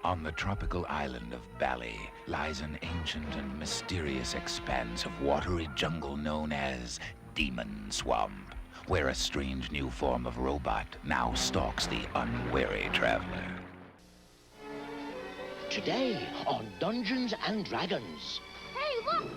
On the tropical island of Bali lies an ancient and mysterious expanse of watery jungle known as Demon Swamp, where a strange new form of robot now stalks the unwary traveler. Today on Dungeons and Dragons. Hey, look!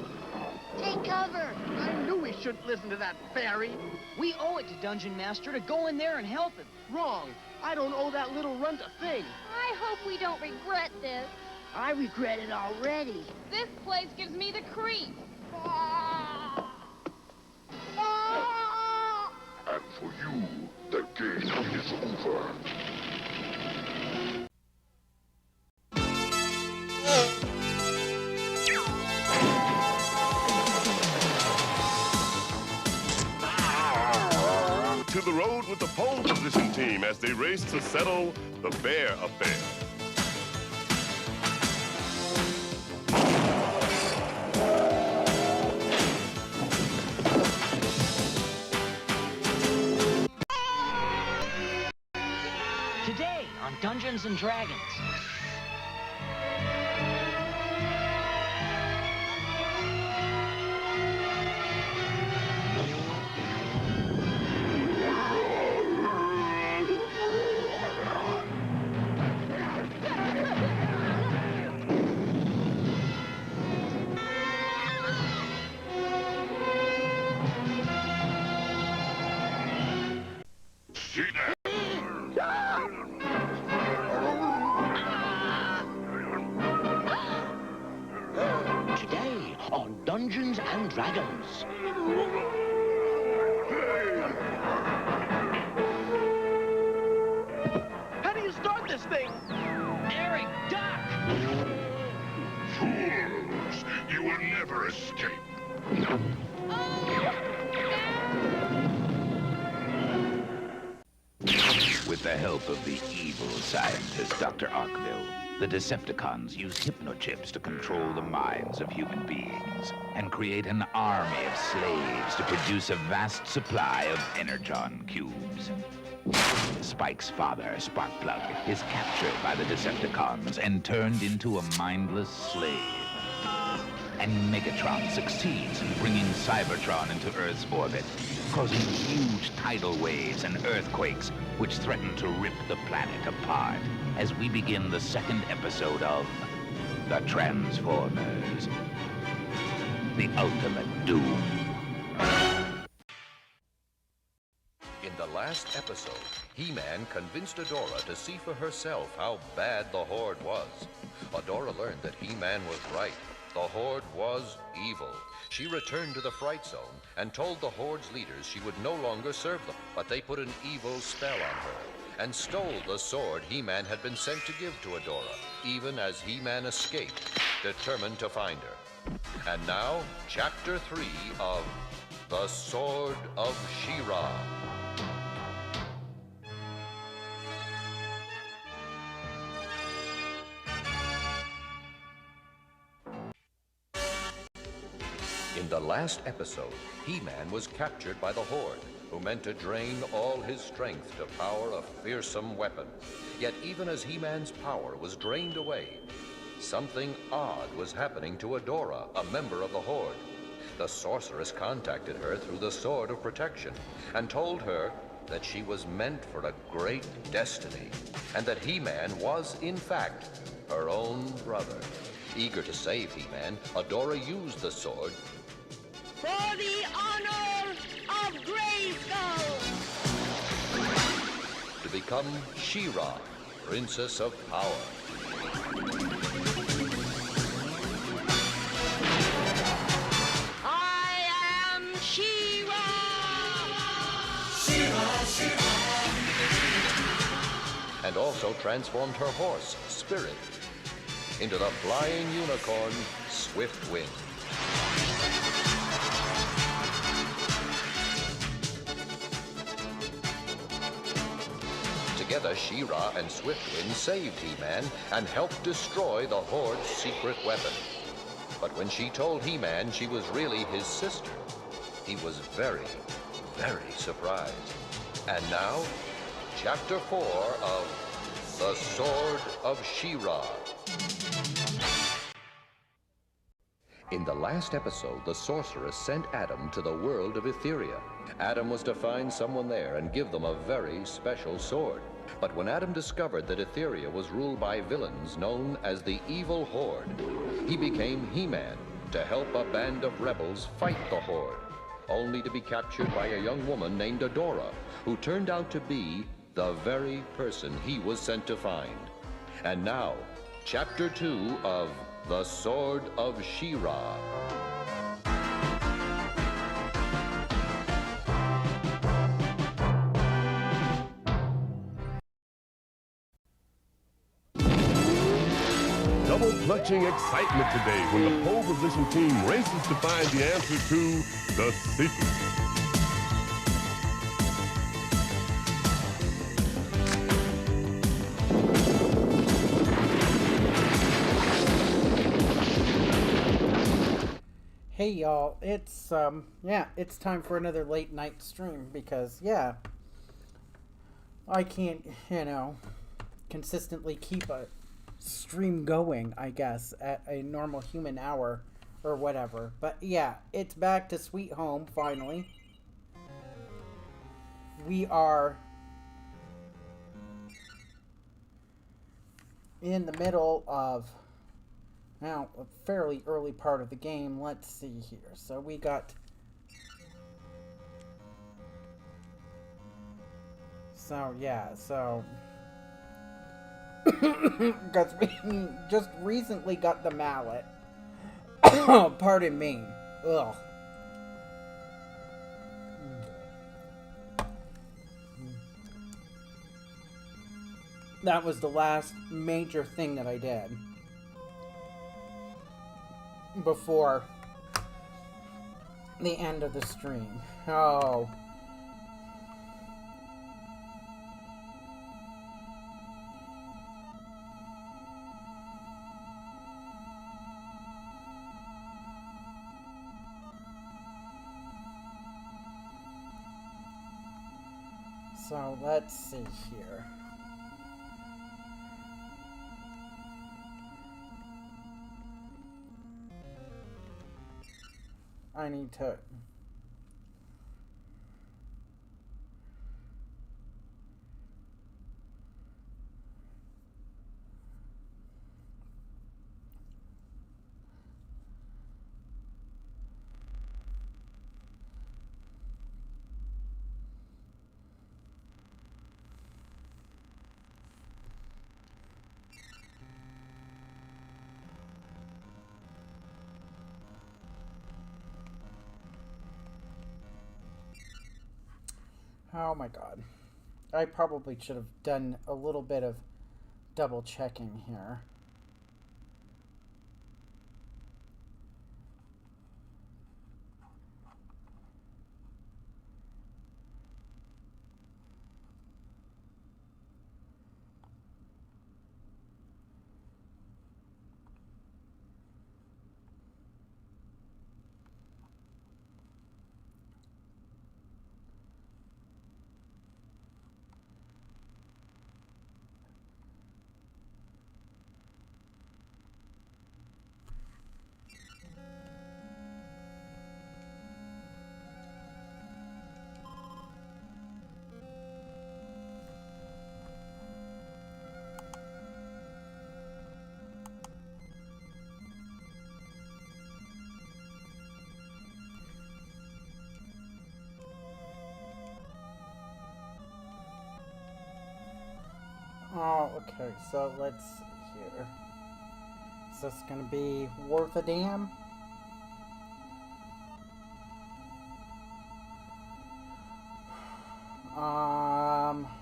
Take cover! I knew we shouldn't listen to that fairy. We owe it to Dungeon Master to go in there and help him. Wrong. I don't owe that little runt a thing. I hope we don't regret this. I regret it already. This place gives me the creeps. And for you, the game is over. To the road with the pole position team as they race to settle the bear affair. Today on Dungeons and Dragons. See that? Today on Dungeons and Dragons. How do you start this thing? Eric, duck! Fools! You will never escape. With the help of the evil scientist, Dr. Arkville, the Decepticons use hypnochips to control the minds of human beings and create an army of slaves to produce a vast supply of energon cubes. Spike's father, Sparkplug, is captured by the Decepticons and turned into a mindless slave. And Megatron succeeds in bringing Cybertron into Earth's orbit, causing huge tidal waves and earthquakes which threaten to rip the planet apart as we begin the second episode of The Transformers, the ultimate doom. In the last episode, He-Man convinced Adora to see for herself how bad the Horde was. Adora learned that He-Man was right. The Horde was evil. She returned to the Fright Zone and told the Horde's leaders she would no longer serve them, but they put an evil spell on her and stole the sword He-Man had been sent to give to Adora, even as He-Man escaped, determined to find her. And now, Chapter 3 of The Sword of She-Ra. In the last episode, He-Man was captured by the Horde, who meant to drain all his strength to power a fearsome weapon. Yet even as He-Man's power was drained away, something odd was happening to Adora, a member of the Horde. The sorceress contacted her through the Sword of Protection and told her that she was meant for a great destiny, and that He-Man was, in fact, her own brother. Eager to save He-Man, Adora used the sword For the honor of Grayskull! to become She-Ra, Princess of Power. I am She-Ra! And also transformed her horse, Spirit, into the flying unicorn, Swiftwind. Together, She-Ra and Swiftwind saved He-Man and helped destroy the Horde's secret weapon. But when she told He-Man she was really his sister, he was very, very surprised. And now, Chapter 4 of The Sword of She-Ra. In the last episode, the sorceress sent Adam to the world of Etheria. Adam was to find someone there and give them a very special sword. But when Adam discovered that Etheria was ruled by villains known as the Evil Horde, he became He-Man to help a band of rebels fight the Horde, only to be captured by a young woman named Adora, who turned out to be the very person he was sent to find. And now, Chapter 2 of The Sword of She-Ra. Double-clutching excitement today when the pole position team races to find the answer to the secret. Hey y'all, it's it's time for another late night stream because I can't, consistently keep a stream going, I guess, at a normal human hour or whatever. But yeah, it's back to Sweet Home finally. We are in the middle of now a fairly early part of the game. Let's see here. So we got because we just recently got the mallet. Pardon me. Ugh. That was the last major thing that I did before the end of the stream. Oh. So let's see here. I need to oh my god. I probably should have done a little bit of double checking here. Oh, okay, so let's see here. Is this gonna be worth a damn?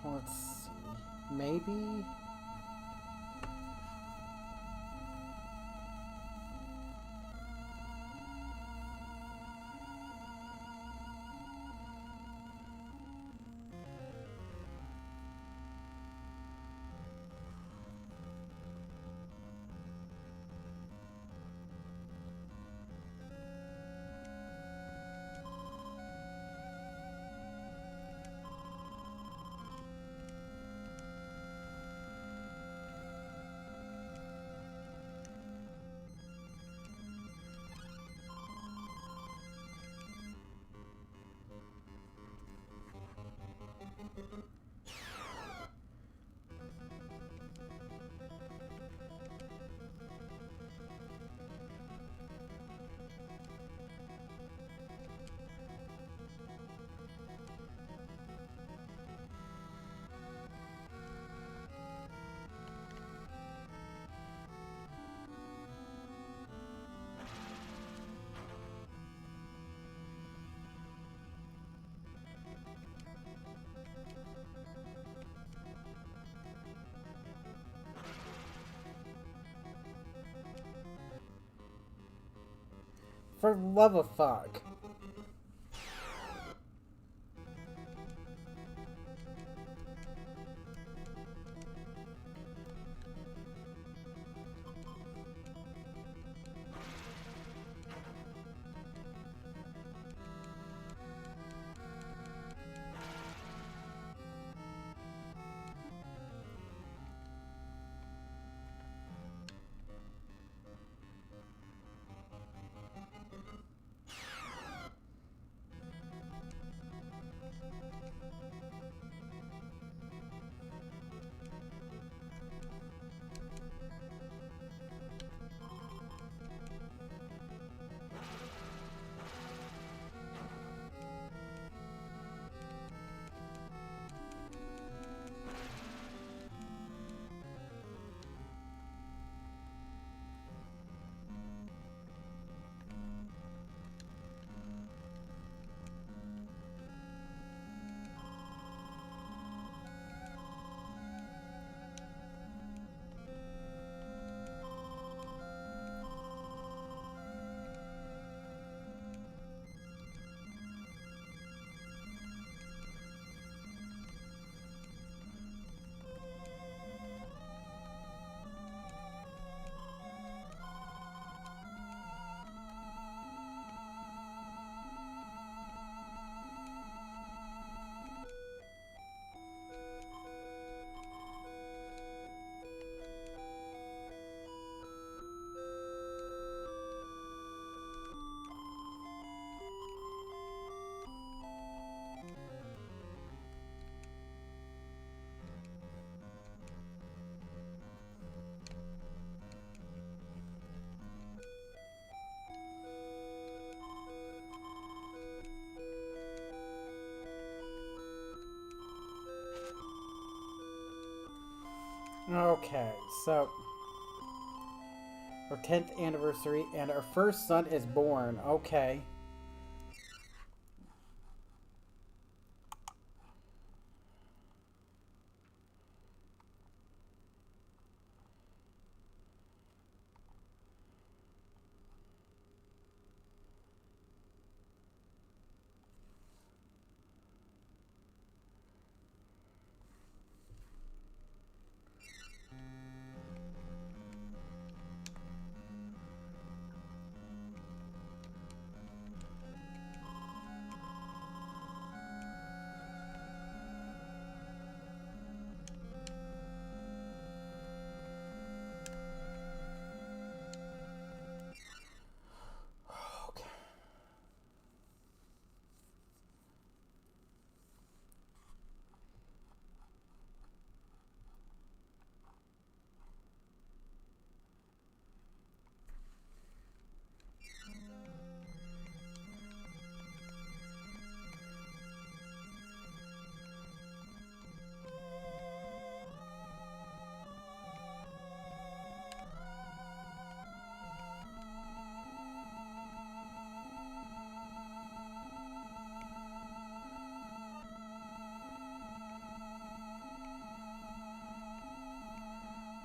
Let's see. Maybe? For the love of fuck. Okay, so our 10th anniversary and our first son is born. Okay.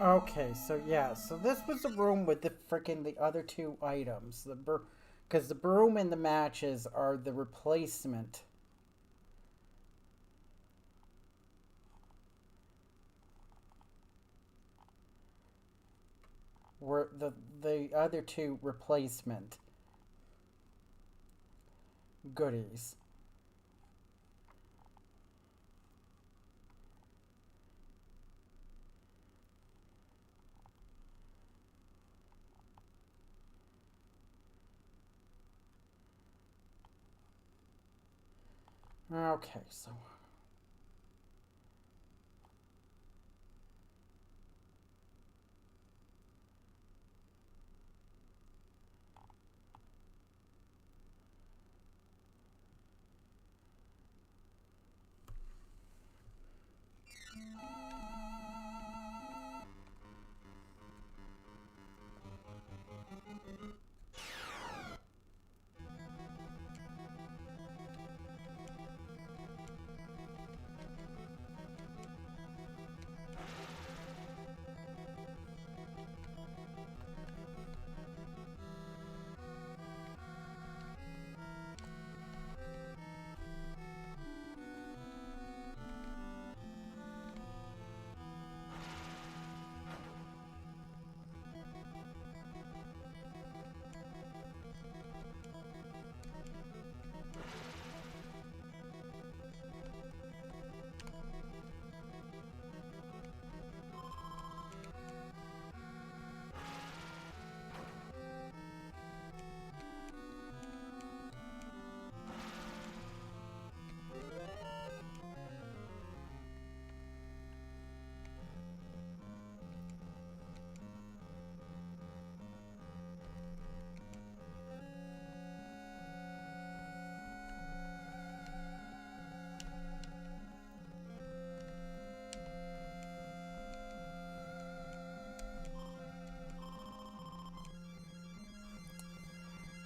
Okay, so yeah, so this was the room with the other two items. Because the broom and the matches are the replacement. Were the other two replacement goodies. Okay, so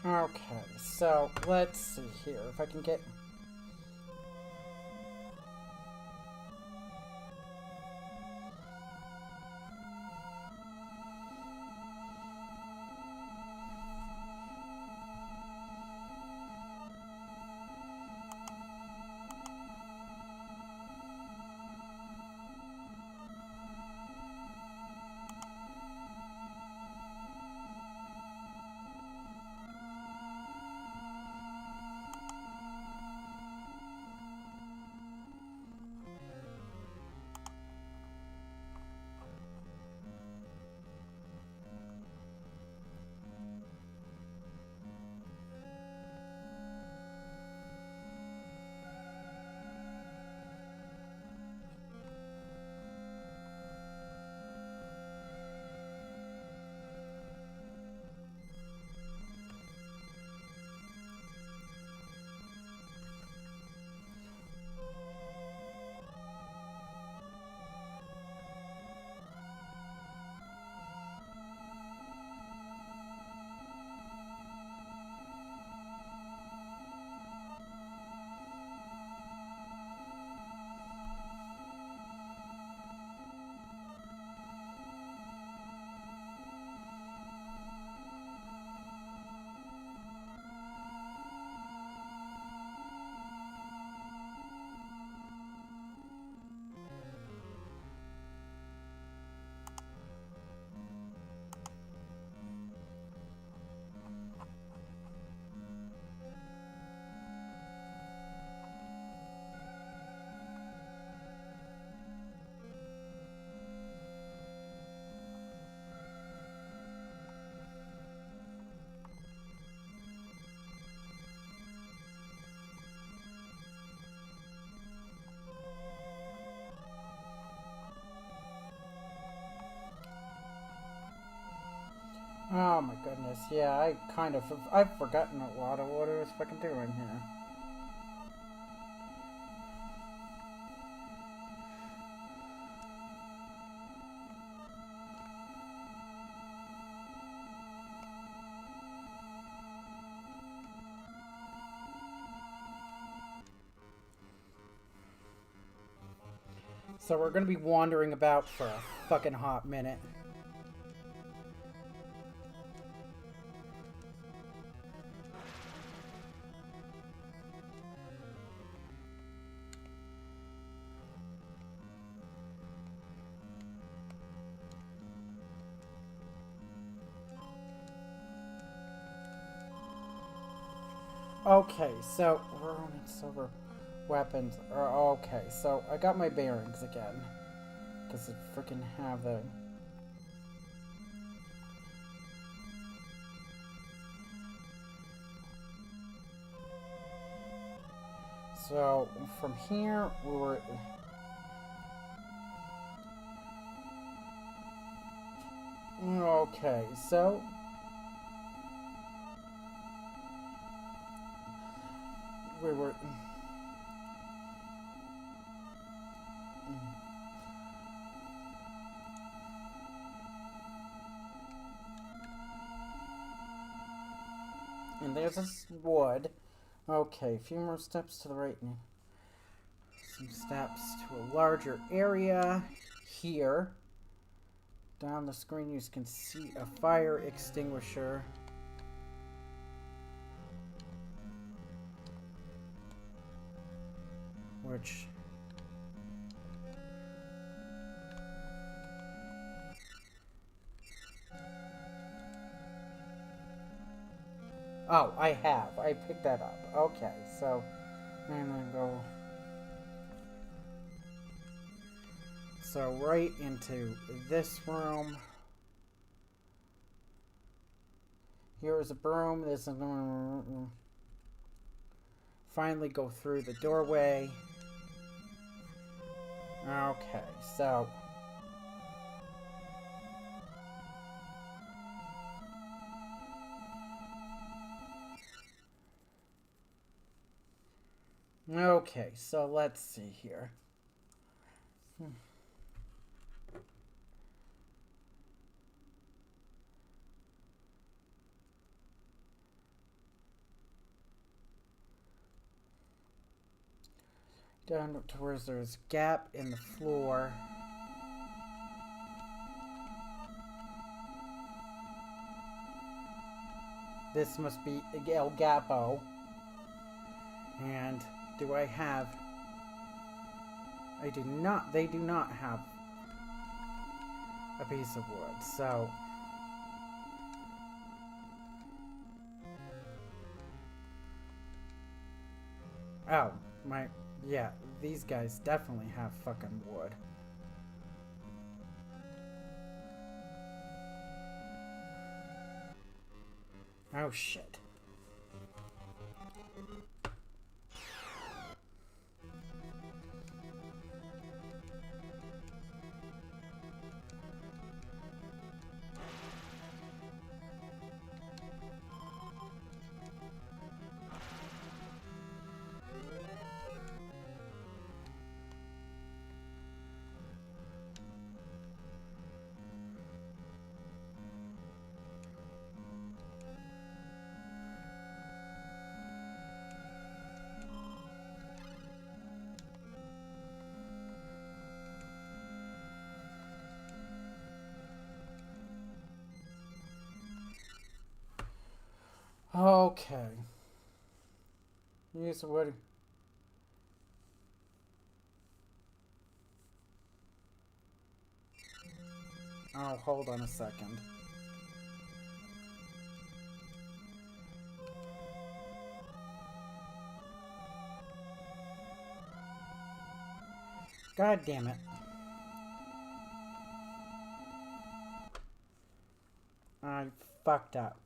Okay, so let's see here if I can get... Oh my goodness, yeah, I've forgotten a lot of what I was fucking doing here. So we're gonna be wandering about for a fucking hot minute. Okay, so we're on silver weapons. Okay, so I got my bearings again. Because I freaking have the... So, from here, we were... Okay, so... We were... And there's this wood. Okay, a few more steps to the right. Some steps to a larger area. Here. Down the screen you can see a fire extinguisher. Which... Oh, I have. I picked that up. Okay, so... And then go... So, right into this room. Here is a broom. This is... Finally go through the doorway. Okay, so... Okay, so let's see here. Down towards there's a gap in the floor. This must be El Gapo. And do I have... I do not... They do not have a piece of wood, so... Oh, my... Yeah, these guys definitely have fucking wood. Oh, shit. Okay. Use wood. Oh, hold on a second. God damn it. I fucked up.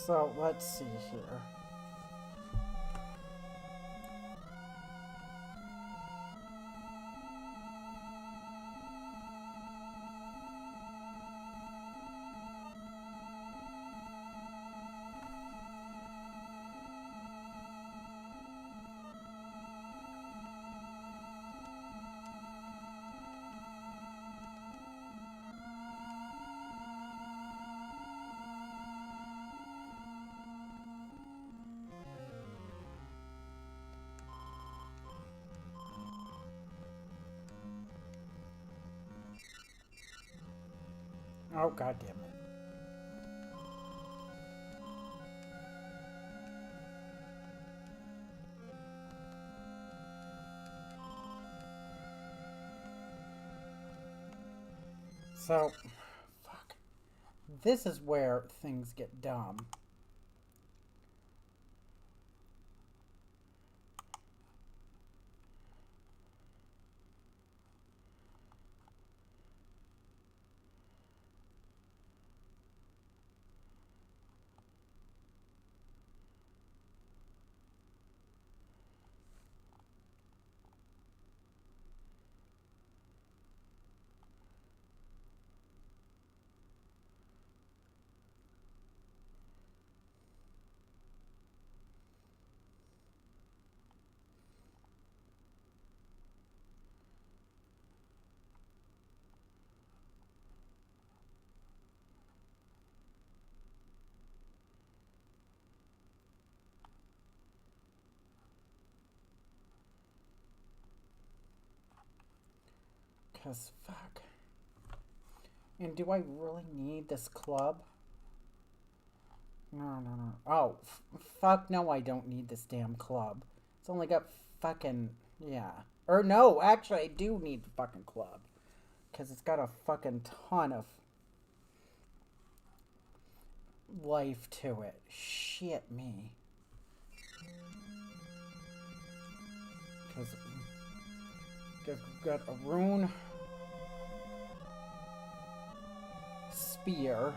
So, let's see here. Oh, god damn it. So, fuck. This is where things get dumb. Because, fuck. And do I really need this club? No. Oh, fuck no, I don't need this damn club. It's only got fucking, yeah. Or no, actually, I do need the fucking club. Because it's got a fucking ton of life to it. Shit me. Because we've got a rune spear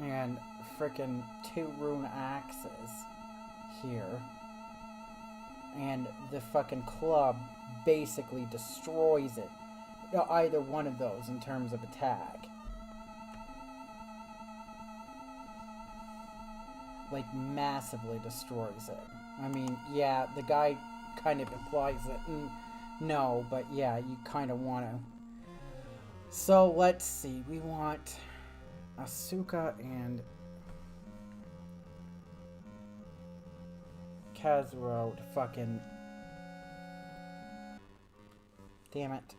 and frickin' 2 rune axes here. and the fucking club basically destroys it. Either one of those in terms of attack. Like, massively destroys it. I mean, yeah, the guy kind of implies it. No, but yeah, you kind of want to. So, let's see. We want Asuka and Kazuo to fucking... Damn it.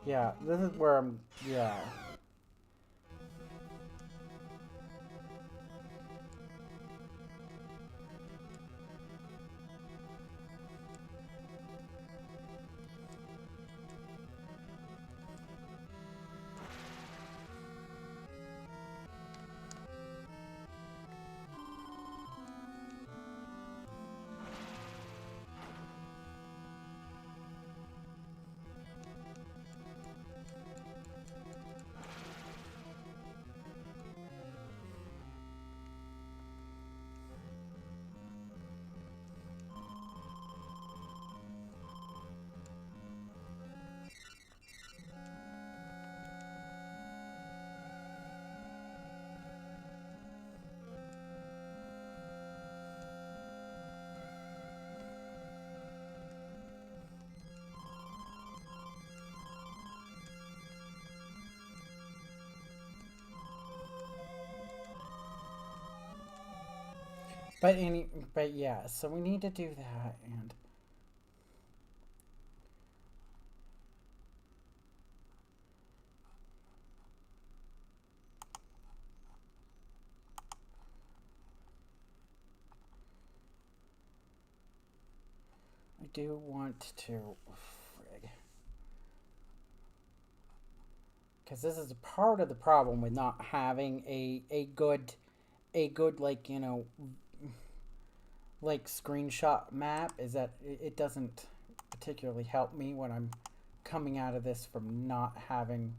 Yeah, this is where I'm... Yeah. But yeah, so we need to do that, and I do want to, frig, because this is a part of the problem with not having a good like, you know, like screenshot map, is that it doesn't particularly help me when I'm coming out of this from not having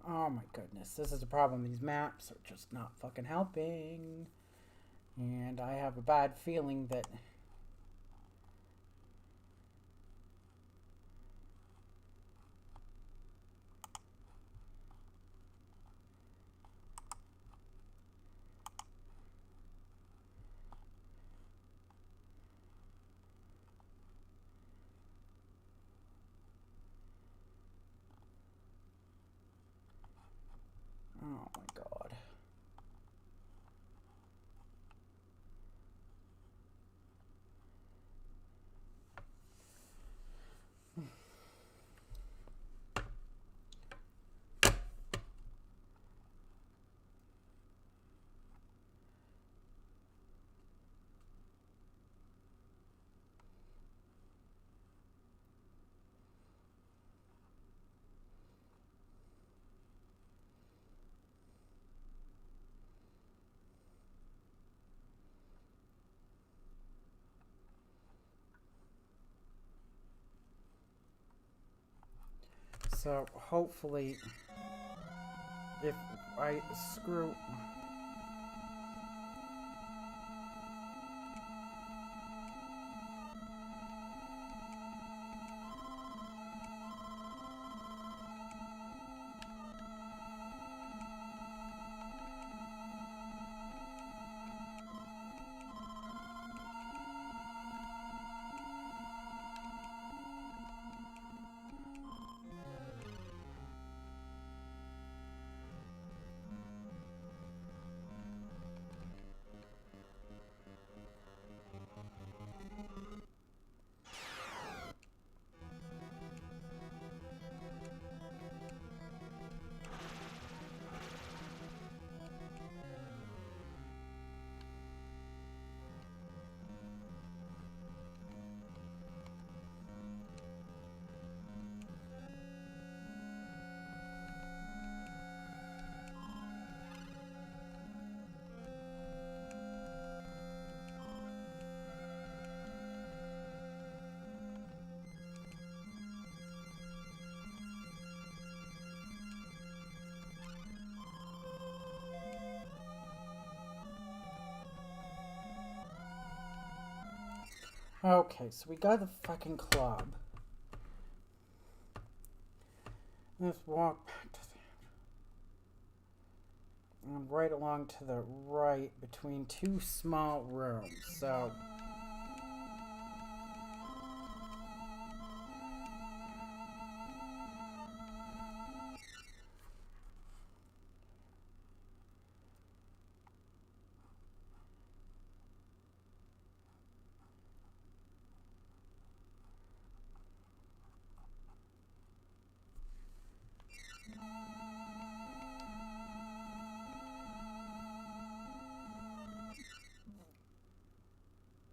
oh my goodness, this is a problem. These maps are just not fucking helping. And I have a bad feeling that... Oh my god. So hopefully, if I screw... Okay, so we got the fucking club. Let's walk back to the... And right along to the right between two small rooms, so...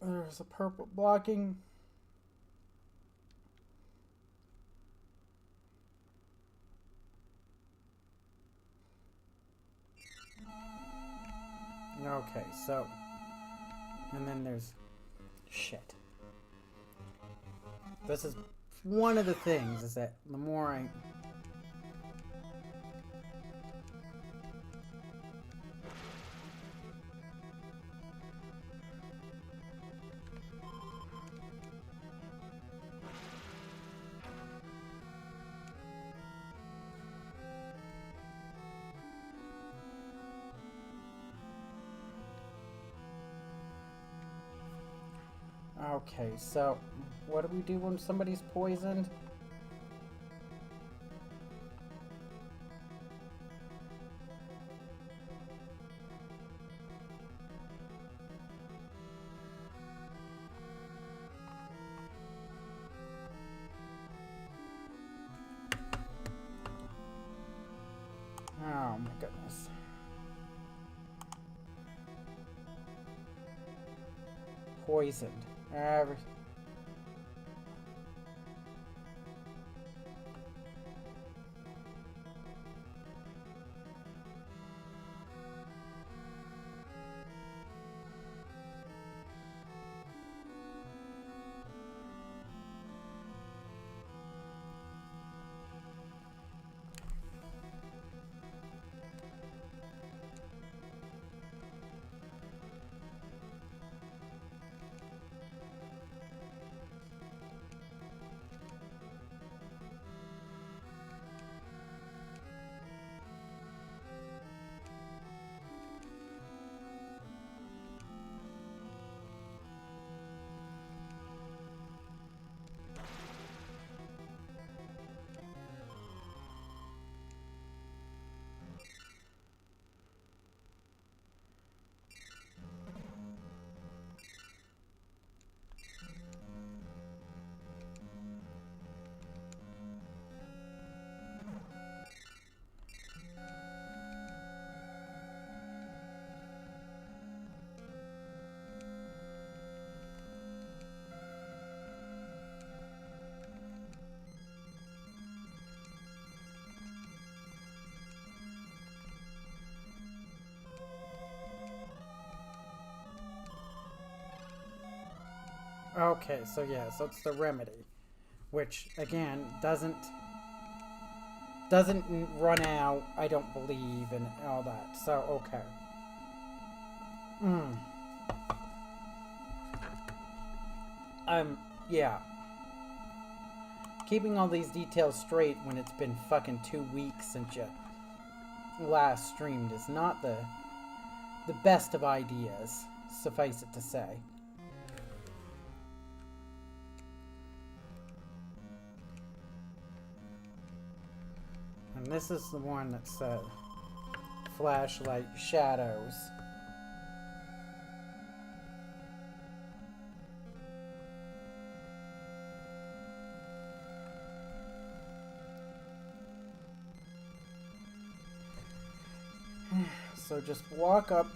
There's a purple blocking. Okay, so... And then there's... Shit. This is one of the things, is that the more I... Okay, so what do we do when somebody's poisoned? Oh my goodness. Poisoned. Okay, so yeah, so it's the remedy, which again doesn't run out, I don't believe, and all that. So okay. Yeah. Keeping all these details straight when it's been fucking 2 weeks since you last streamed is not the best of ideas, suffice it to say. And this is the one that said flashlight shadows. So just walk up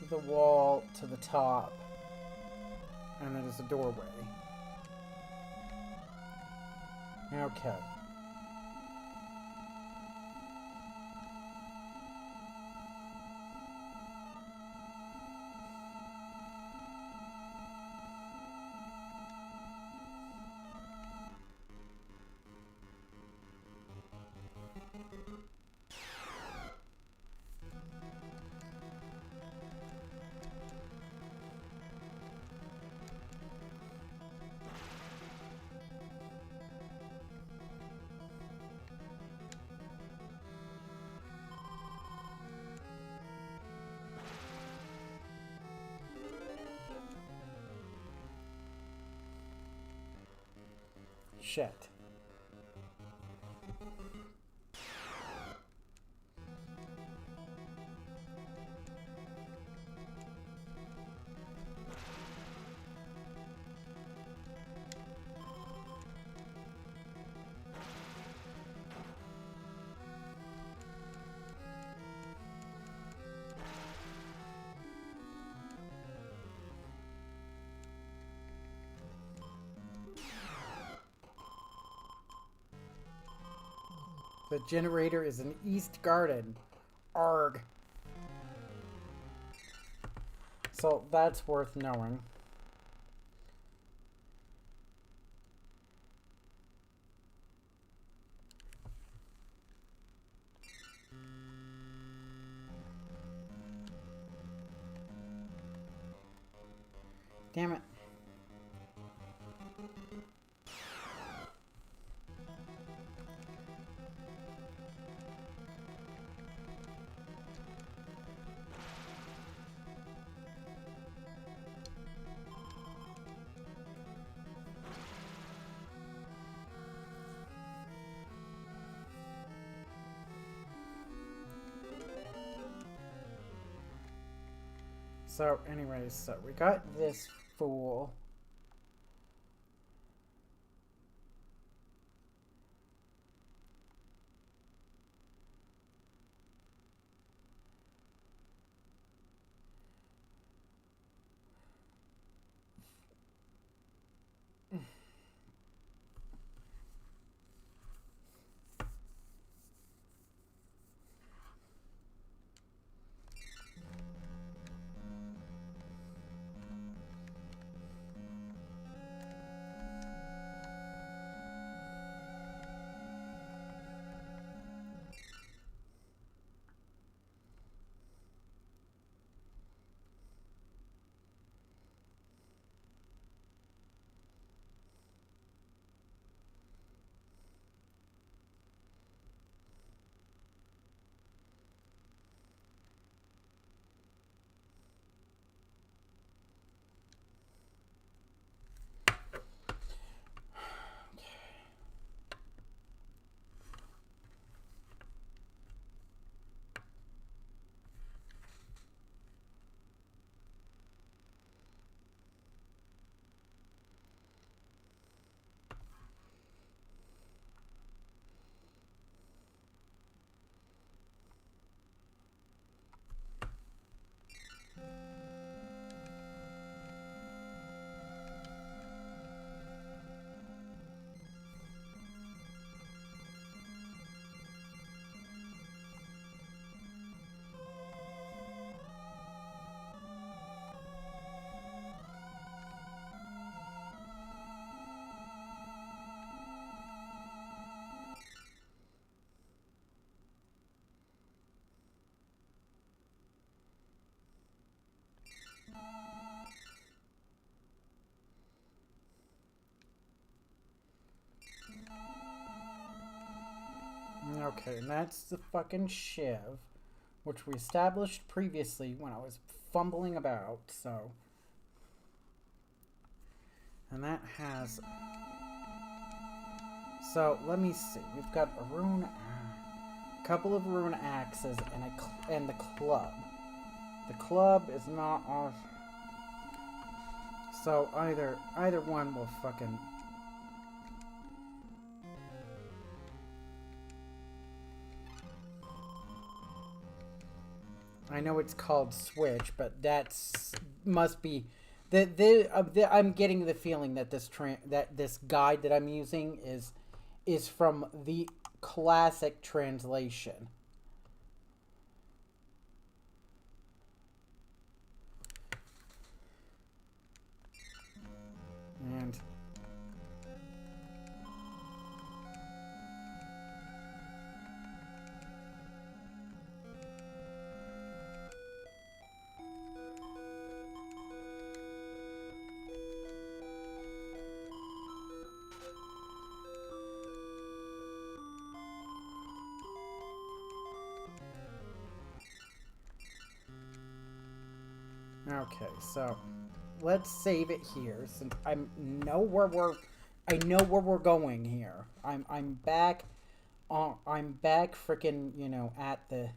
the wall to the top, and it is a doorway. Okay. Shit. The generator is in East Garden. Arg. So that's worth knowing. Damn it. So, anyways, so we got this fool. Okay, and that's the fucking shiv, which we established previously when I was fumbling about, so. And that has. So, let me see. We've got a rune, a couple of rune axes, and the club. The club is not off. So, either one will fucking. I know it's called Switch, but that's must be I'm getting the feeling that this guide that I'm using is from the classic translation. And okay, so let's save it here since I know where we're I know where we're going here. I'm back freaking, you know, at the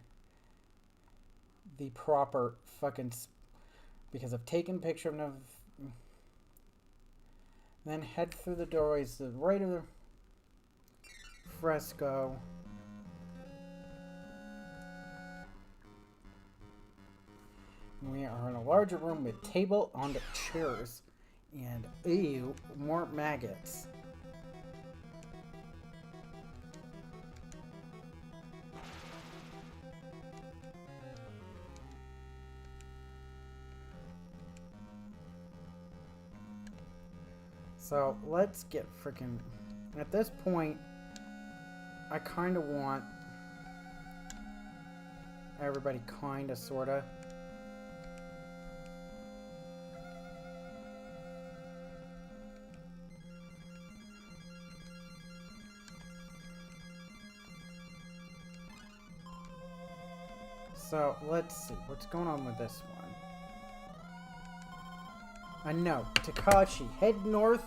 proper fucking because I've taken a picture of them. Then head through the doorways to the right of the fresco. We are in a larger room with table on the chairs and ew, more maggots. So let's get freaking. At this point, I kind of want everybody kind of, sort of. So let's see what's going on with this one. I know, Takashi, head north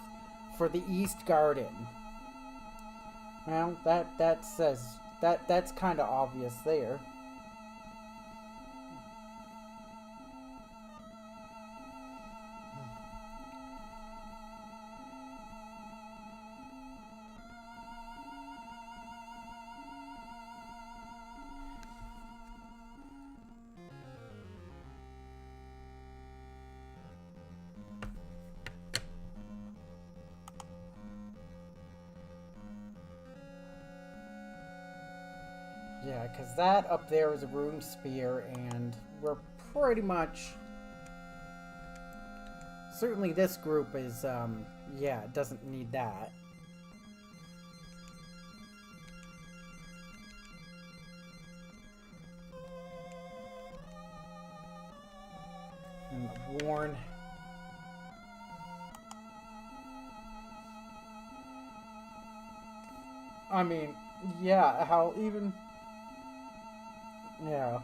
for the East Garden. Well, that says that's kind of obvious there. Yeah, because that up there is a rune spear, and we're pretty much... Certainly this group is, yeah, it doesn't need that. And the Warren... I mean, yeah, how even... Yeah.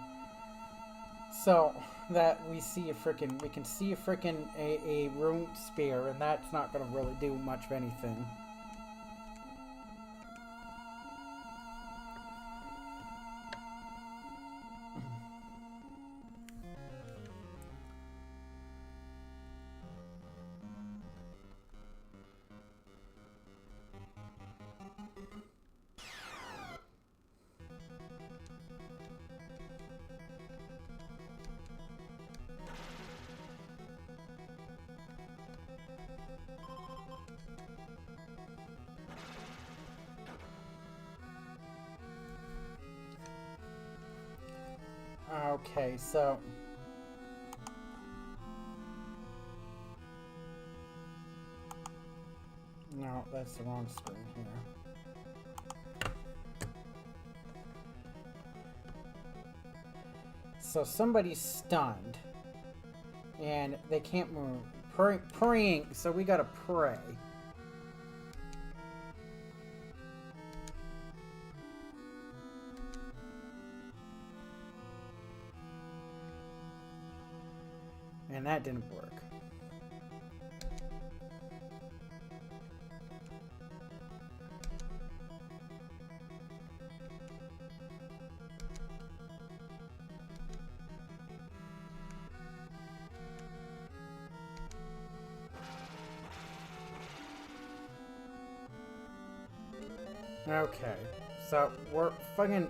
So that we see a frickin', we can see a frickin' a rune spear, and that's not gonna really do much of anything. Okay, so... No, that's the wrong screen here. So somebody's stunned. And they can't move. Praying, so we gotta pray. And that didn't work. Okay, so we're fucking...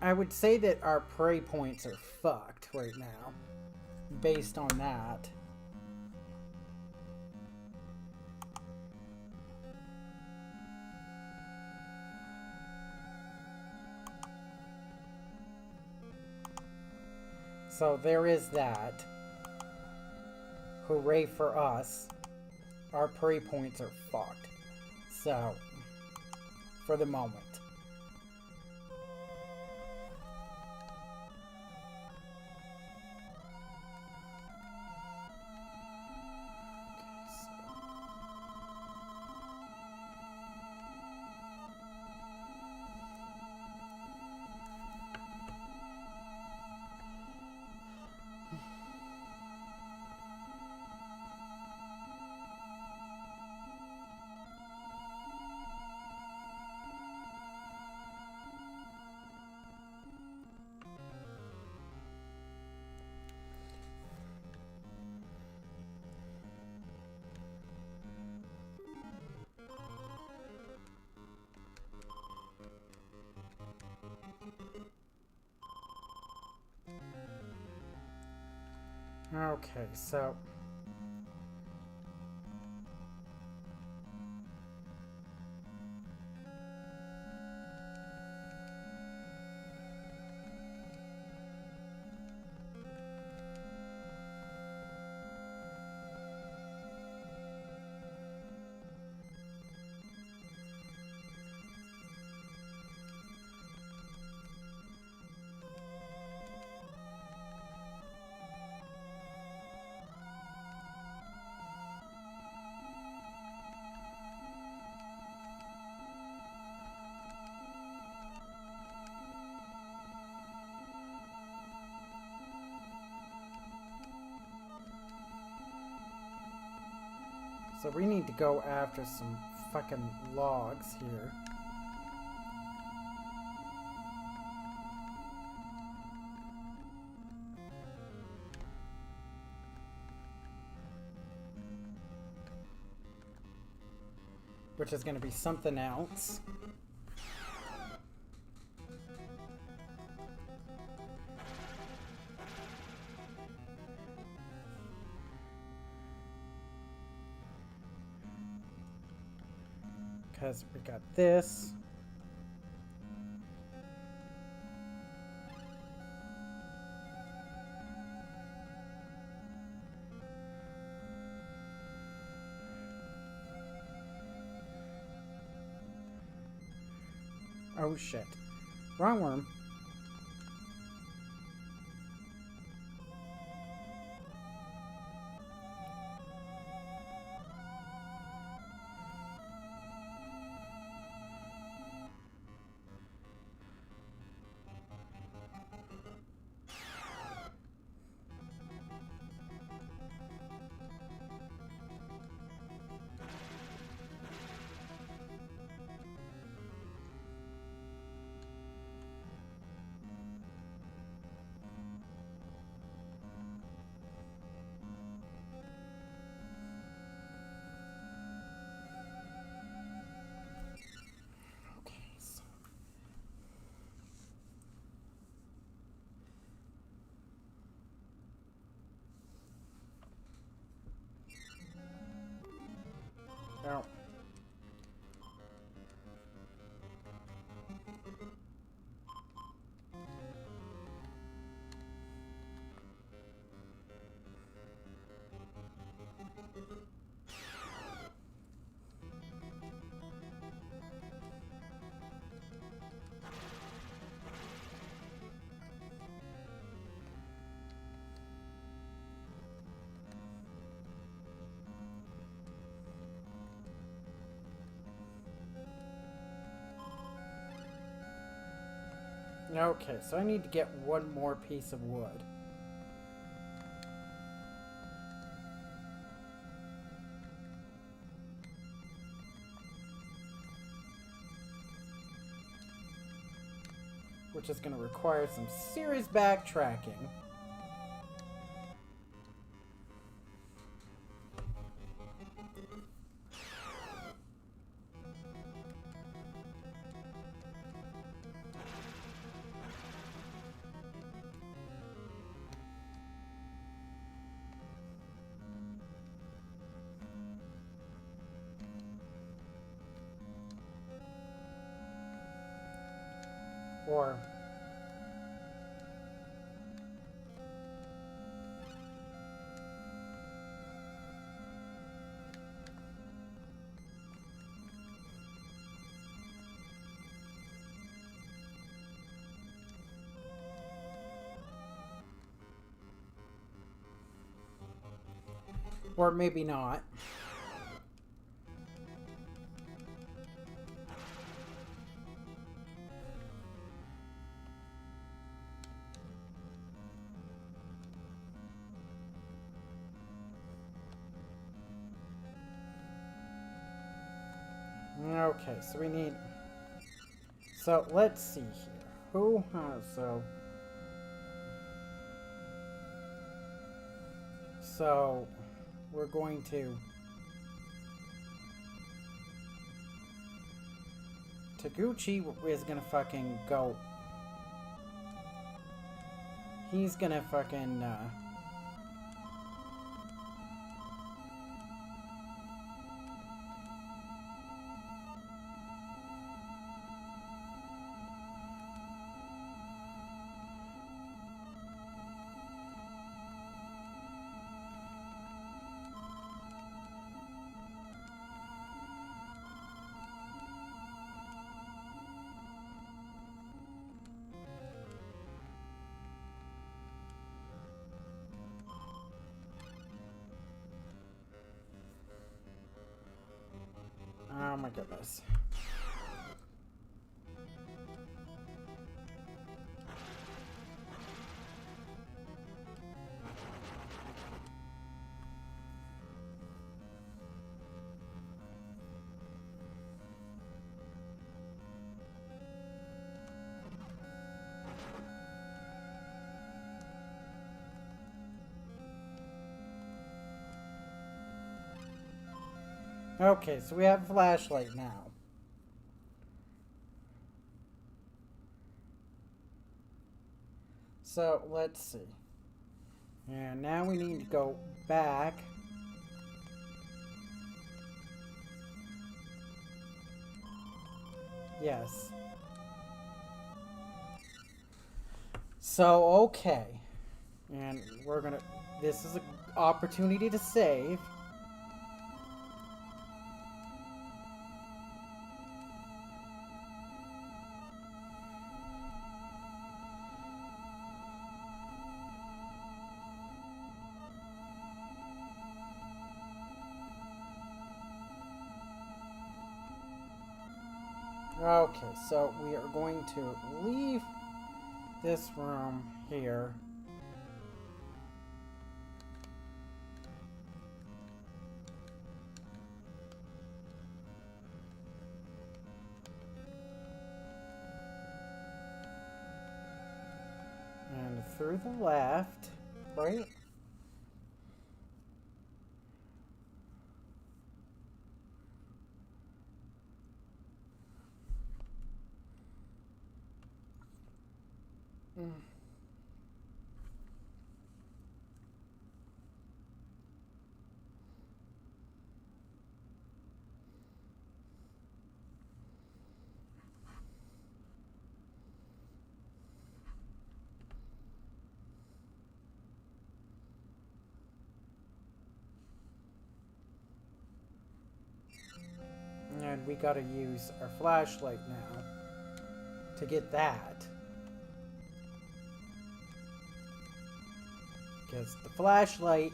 I would say that our prey points are fucked right now. Based on that. So there is that. Hooray for us. Our prey points are fucked. So, for the moment. Okay, so... So we need to go after some fucking logs here. Which is going to be something else. Because we got this. Oh shit. Wrong worm. Now, okay, so I need to get one more piece of wood. Which is going to require some serious backtracking. Or maybe not. Okay, so we need... So, let's see here. Who has... So, we're going to... Taguchi is gonna fucking go... He's gonna fucking, Oh my goodness. Okay, so we have a flashlight now. So, let's see. And now we need to go back. Yes. So, okay. And we're gonna... This is an opportunity to save. Okay, so we are going to leave this room here. And through the left, right? And we gotta use our flashlight now to get that. Because the flashlight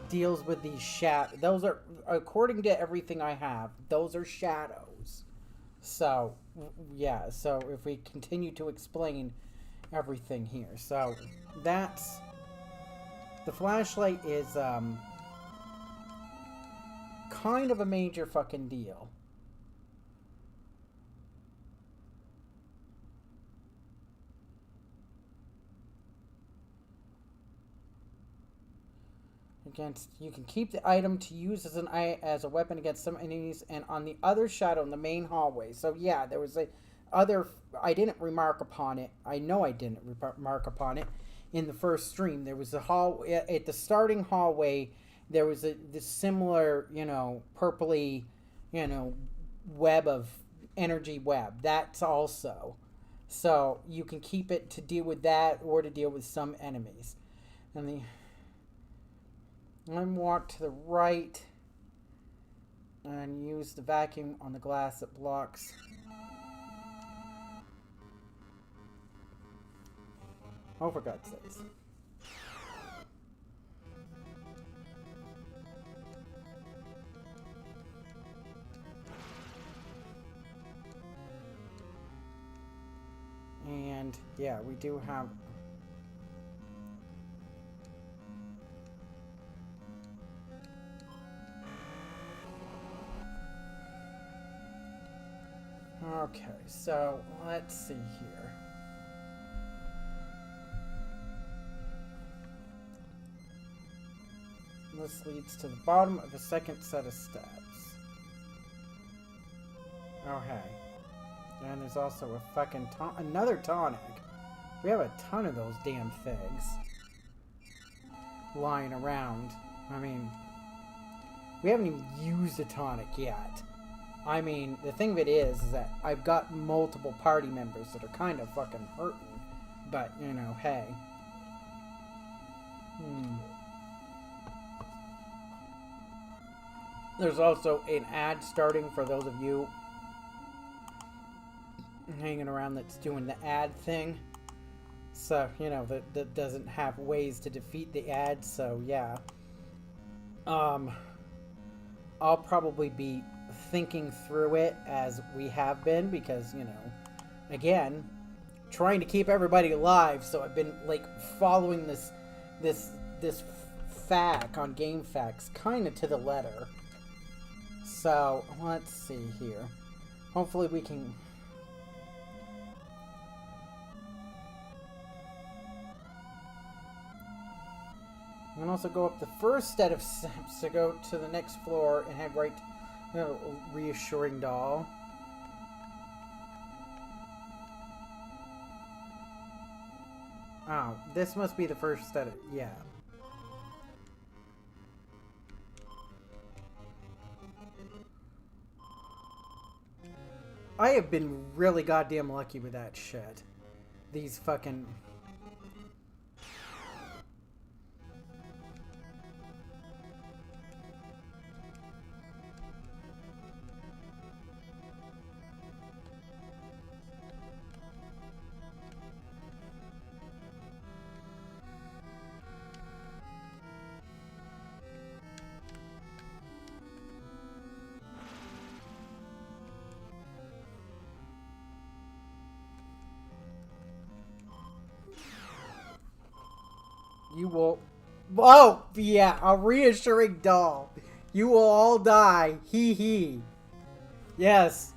deals with these shadows. Those are, according to everything I have, those are shadows. So, yeah, so if we continue to explain everything here. So, that's... The flashlight is, kind of a major fucking deal. Against, you can keep the item to use as a weapon against some enemies, and on the other shadow in the main hallway. So yeah, there was I didn't remark upon it. I know I didn't remark upon it in the first stream. There was a hall at the starting hallway. There was this similar, purpley, web of energy web. That's also. So you can keep it to deal with that or to deal with some enemies. And I'm walk to the right and use the vacuum on the glass that blocks. Oh, for God's sakes. And yeah, we do have... Okay, so let's see here. This leads to the bottom of the second set of steps. Oh, hey. And there's also a fucking another tonic. We have a ton of those damn things lying around. I mean, we haven't even used a tonic yet. I mean, the thing of it is that I've got multiple party members that are kind of fucking hurting. But, hey. There's also an ad starting for those of you hanging around that's doing the ad thing. So, that doesn't have ways to defeat the ad, so yeah. I'll probably be thinking through it as we have been because, you know, again, trying to keep everybody alive, so I've been like following this fact on Game Facts kind of to the letter. So, let's see here. Hopefully we can... You can also go up the first set of steps to go to the next floor and head right to the reassuring doll. Oh, this must be the first set of... yeah. I have been really goddamn lucky with that shit. These fucking... You will... Oh, yeah, a reassuring doll. You will all die. Hee hee. Yes.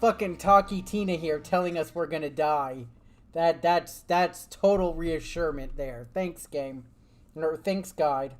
Fucking Talkie Tina here telling us we're gonna die. That's total reassurance there. Thanks, game. Or thanks, guide.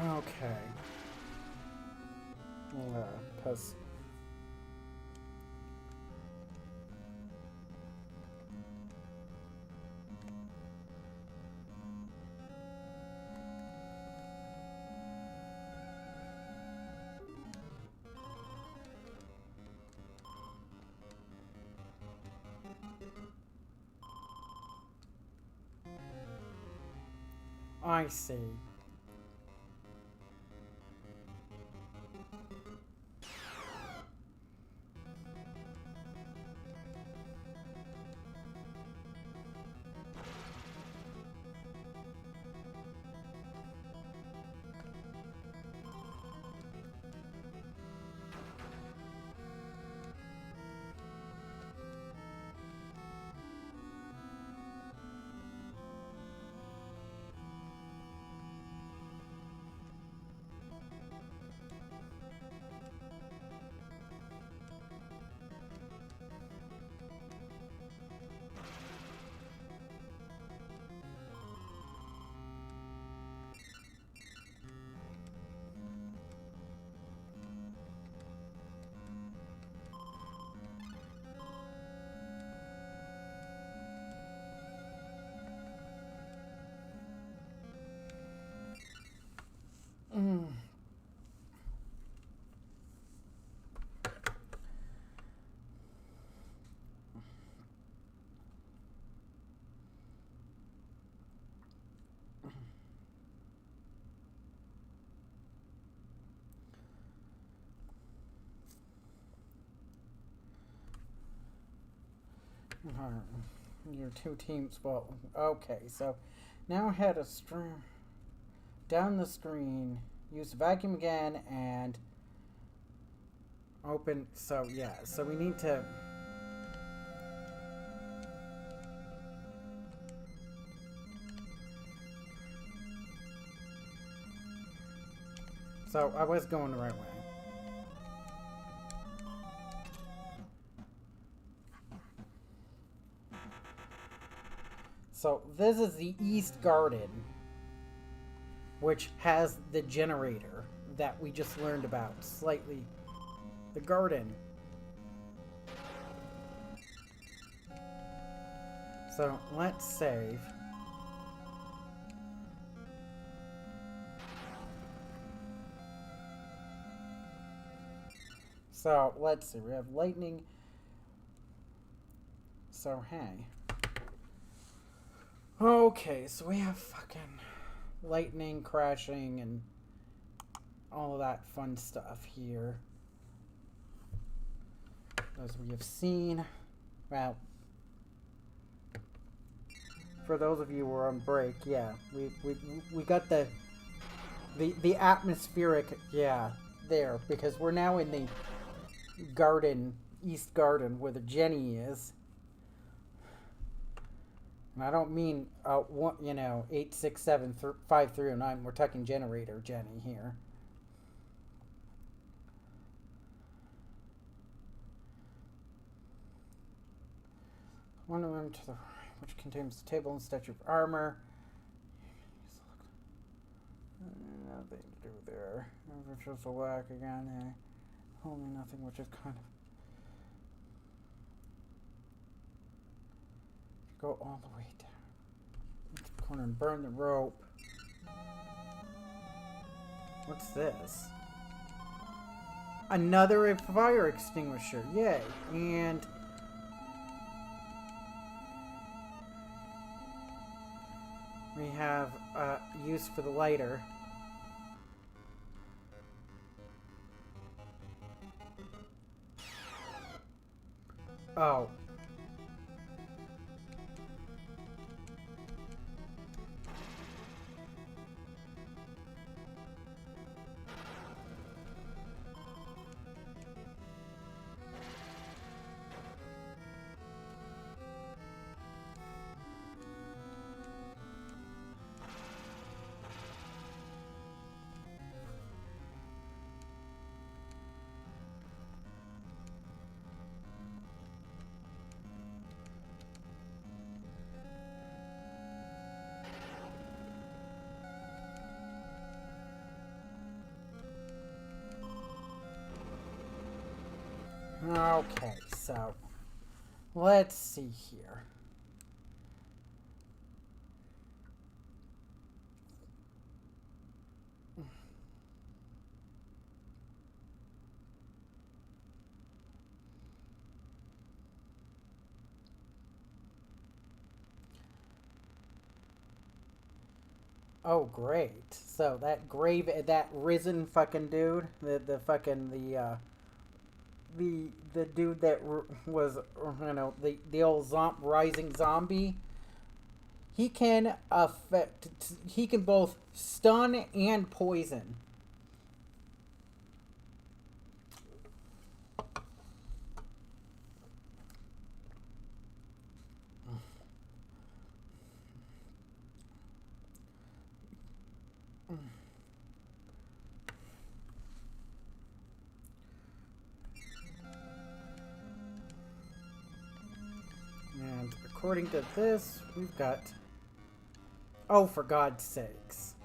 Okay. Cause... I see. Your two teams. Well, okay. So now head down the screen. Use the vacuum again and open. So yeah. So we need to. So I was going the right way. So this is the East Garden, which has the generator that we just learned about slightly. The garden. So let's save. So let's see, we have lightning. So hey. Okay, so we have fucking lightning crashing and all of that fun stuff here. As we have seen. Well, for those of you who are on break, yeah, we got the atmospheric, yeah, there, because we're now in the garden, East Garden, where the Jenny is. And I don't mean, 8675309. We're talking generator Jenny here. One room to the right, which contains the table and statue of armor. Nothing to do there. It's just a whack again there. Only nothing, which is kind of. Go all the way down into the corner and burn the rope. What's this? Another fire extinguisher. Yay. And we have use for the lighter. Oh. Okay, so let's see here. Oh, great. So that that risen fucking dude, the dude that was, the old rising zombie, he can both stun and poison. And according to this, we've got... Oh, for God's sakes.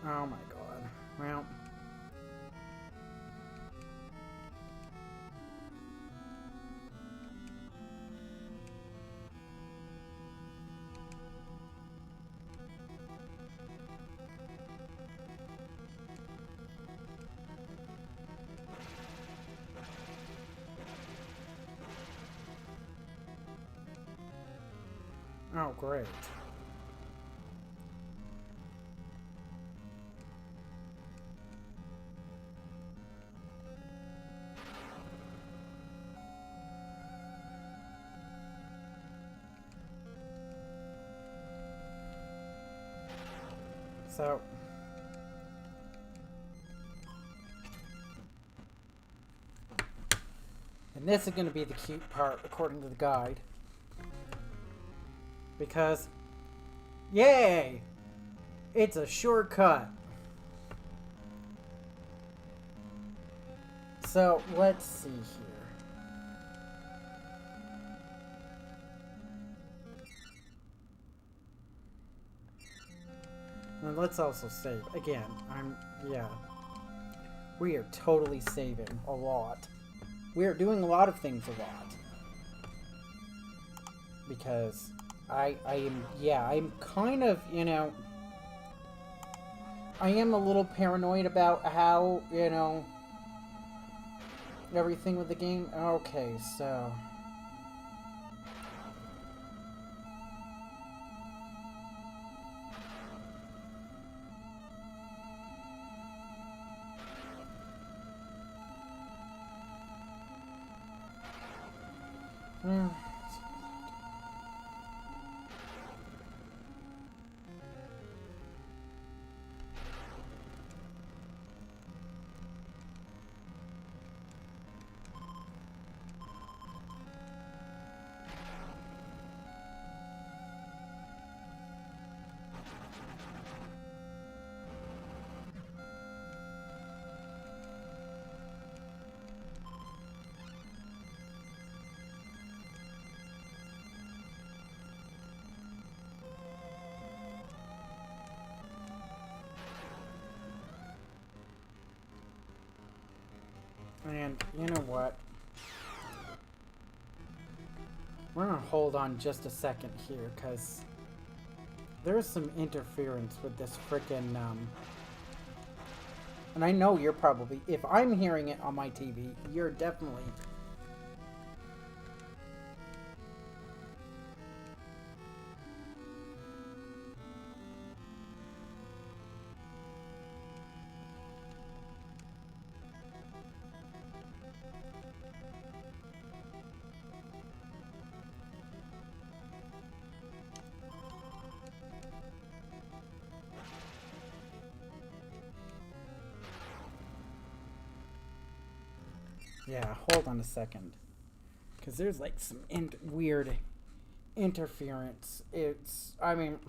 Oh my God. Well... Oh, great. So, and this is going to be the cute part, according to the guide. Because, yay! It's a shortcut. So, let's see here. And let's also save. Again, yeah. We are totally saving a lot. We are doing a lot of things a lot. Because I'm kind of, you know, I am a little paranoid about how, you know, everything with the game. Okay, so... And you know what? We're gonna hold on just a second here, because there's some interference with this frickin', and I know you're probably, if I'm hearing it on my TV, you're definitely... Yeah, hold on a second. Because there's like some weird interference. It's, I mean,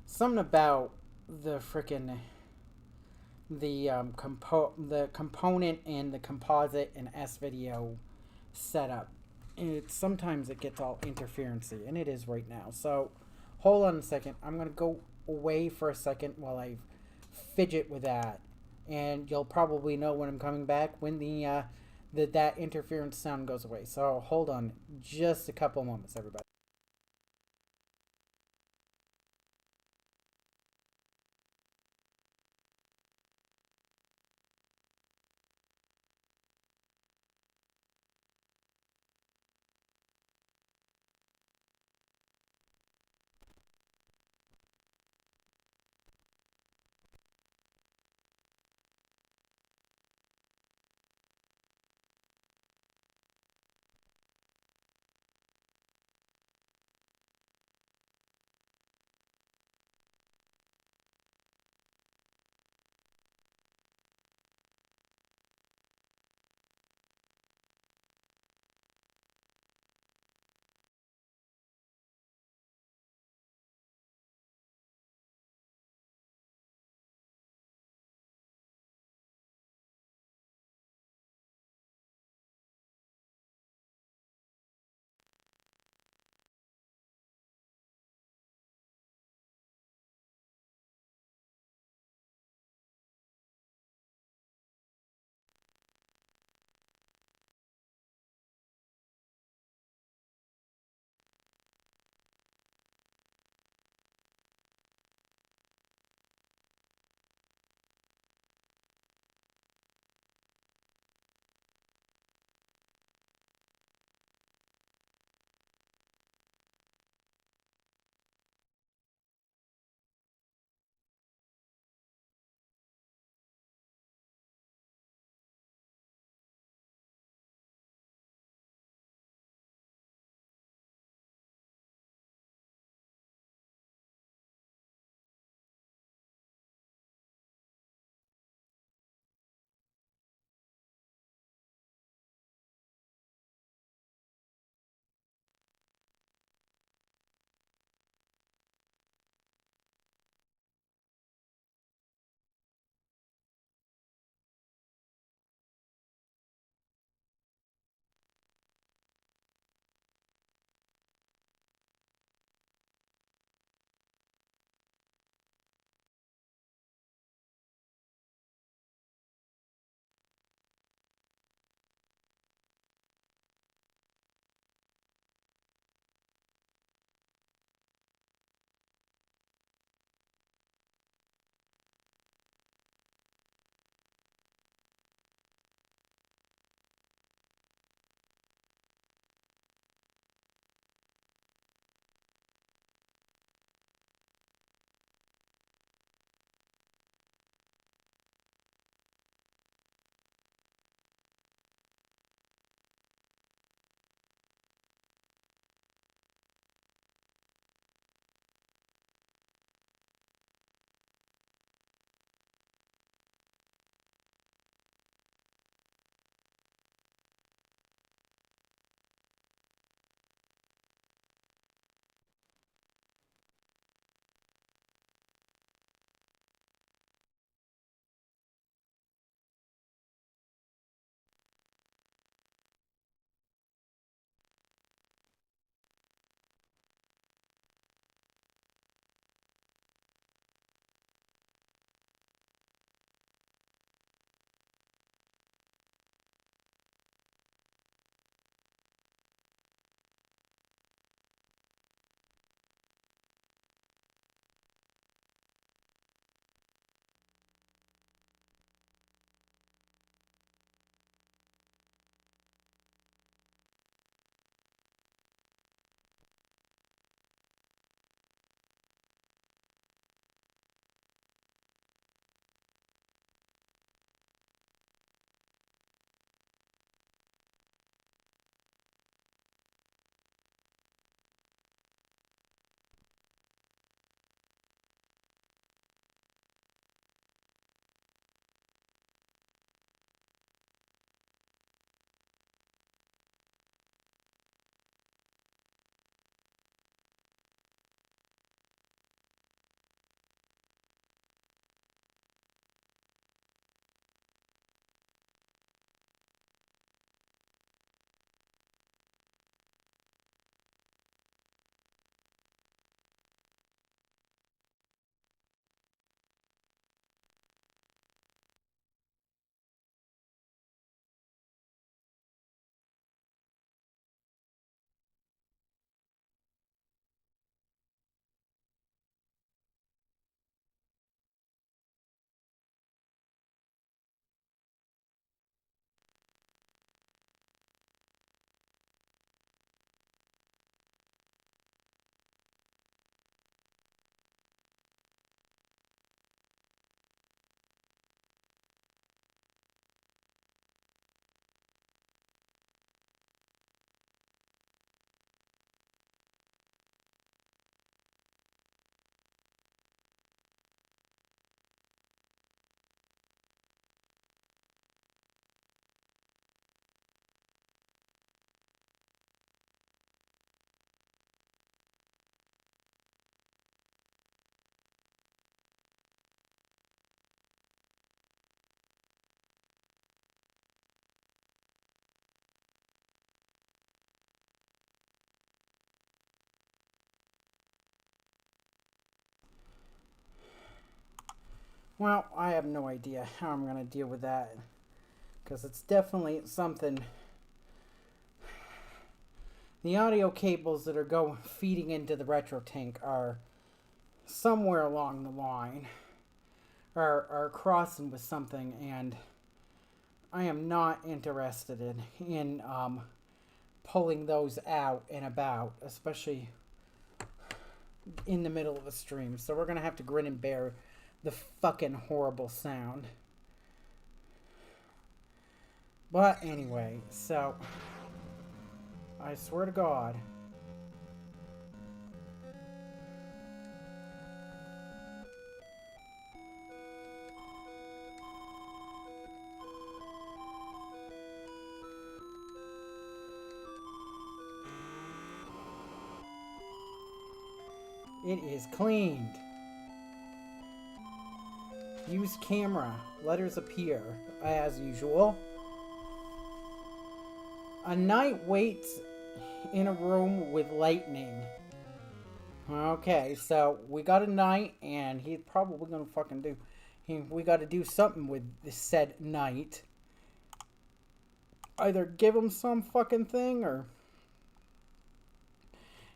something about the frickin' the component and the composite and S-video setup. Sometimes it gets all interferency, and it is right now. So, hold on a second. I'm going to go away for a second while I fidget with that. And you'll probably know when I'm coming back when that interference sound goes away. So hold on just a couple moments, everybody. Well, I have no idea how I'm going to deal with that. Because it's definitely something. The audio cables that are feeding into the retro tank are somewhere along the line. Are crossing with something, and I am not interested in pulling those out and about, especially in the middle of a stream. So we're going to have to grin and bear the fucking horrible sound. But anyway, so I swear to God, it is cleaned. Use camera. Letters appear as usual. A knight waits in a room with lightning. Okay, so we got a knight, and he's probably gonna fucking do. We got to do something with this said knight. Either give him some fucking thing, or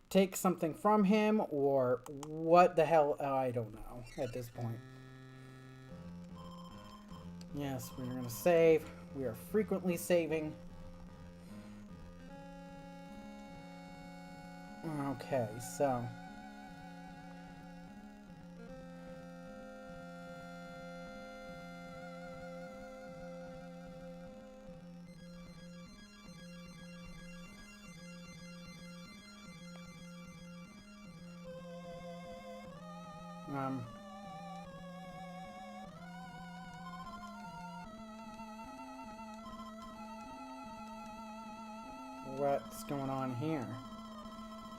take something from him, or what the hell? I don't know at this point. Yes, we're gonna save. We are frequently saving. Okay, so what's going on here?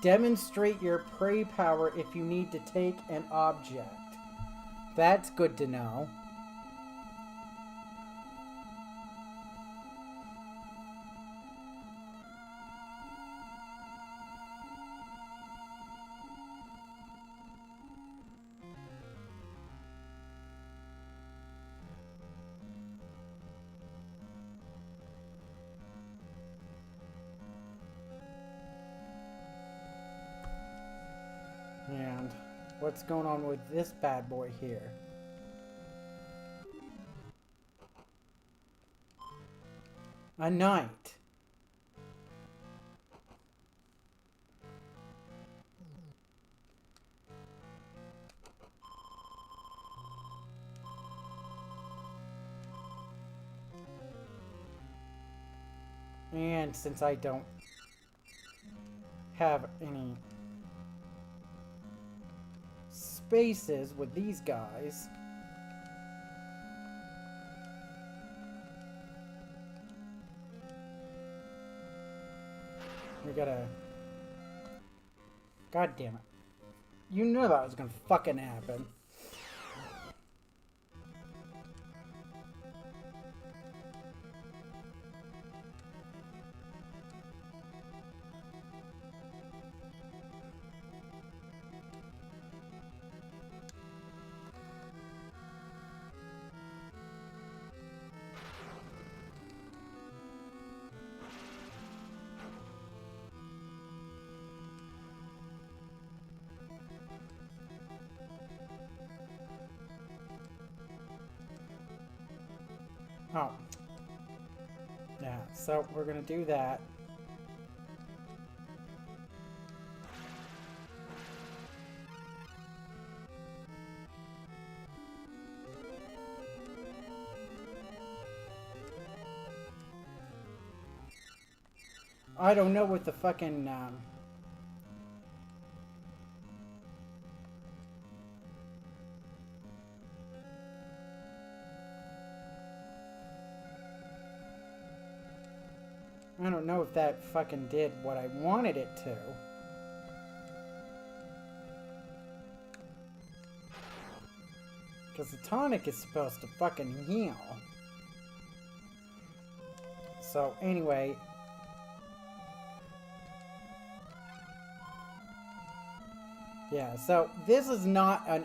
Demonstrate your prey power if you need to take an object. That's good to know. And what's going on with this bad boy here? A knight. And since I don't have any spaces with these guys, we gotta... God damn it. You knew that was gonna fucking happen. Oh. Yeah, so we're gonna do that. I don't know what the fucking, I don't know if that fucking did what I wanted it to. Because the tonic is supposed to fucking heal. So, anyway. Yeah, so this is not an...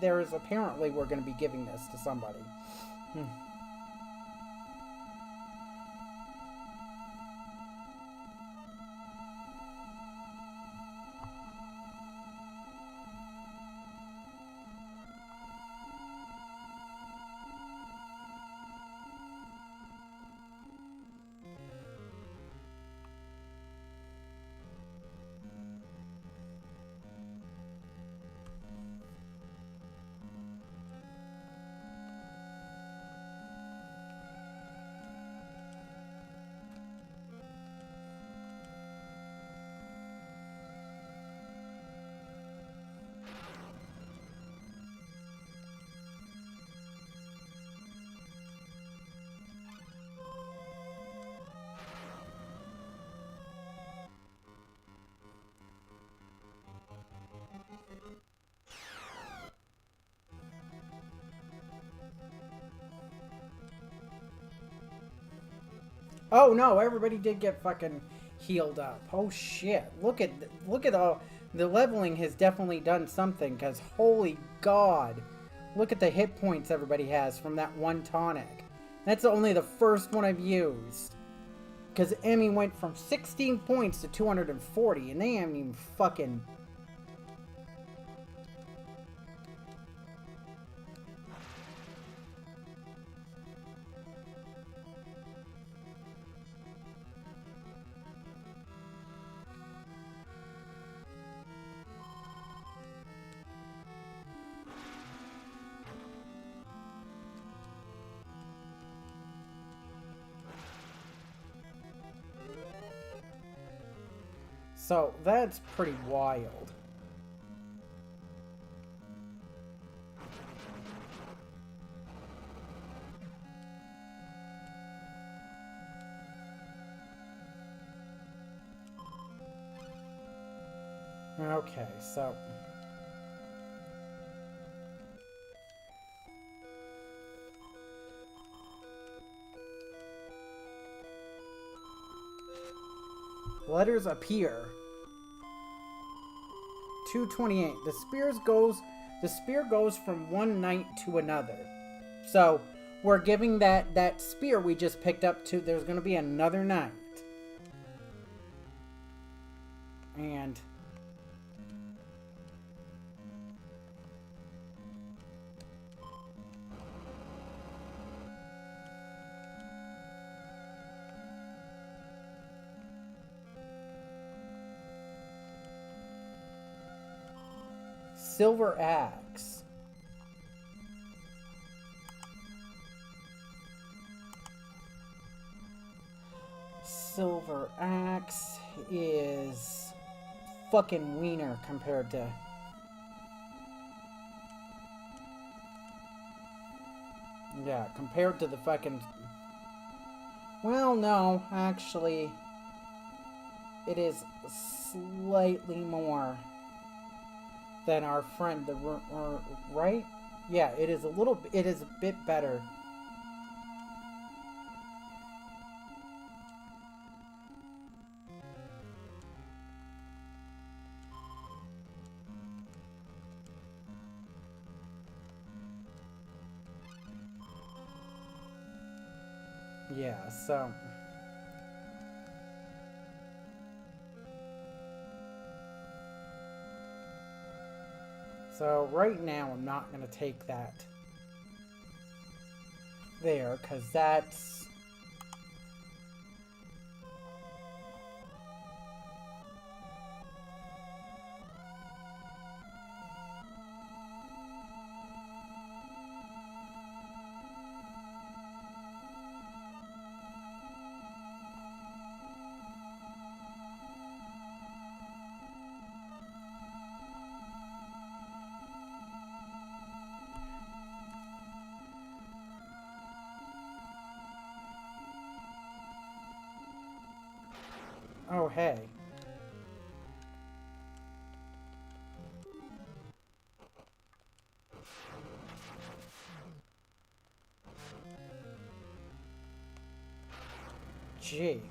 there is apparently we're going to be giving this to somebody. Oh no, everybody did get fucking healed up. Oh shit. Look at all the leveling has definitely done something, cuz holy god. Look at the hit points everybody has from that one tonic. That's only the first one I've used. Cuz Emmy went from 16 points to 240 and they haven't even fucking... So, that's pretty wild. Okay, so... letters appear. 228. The spear goes from one knight to another. So we're giving that spear we just picked up to, there's going to be another knight. And silver axe. Silver axe is fucking wiener compared to... yeah, compared to the fucking... well, no, actually, it is slightly more than our friend, the right? Yeah, it is a bit better. Yeah, so... so right now I'm not going to take that there, because that's... oh, hey. Gee.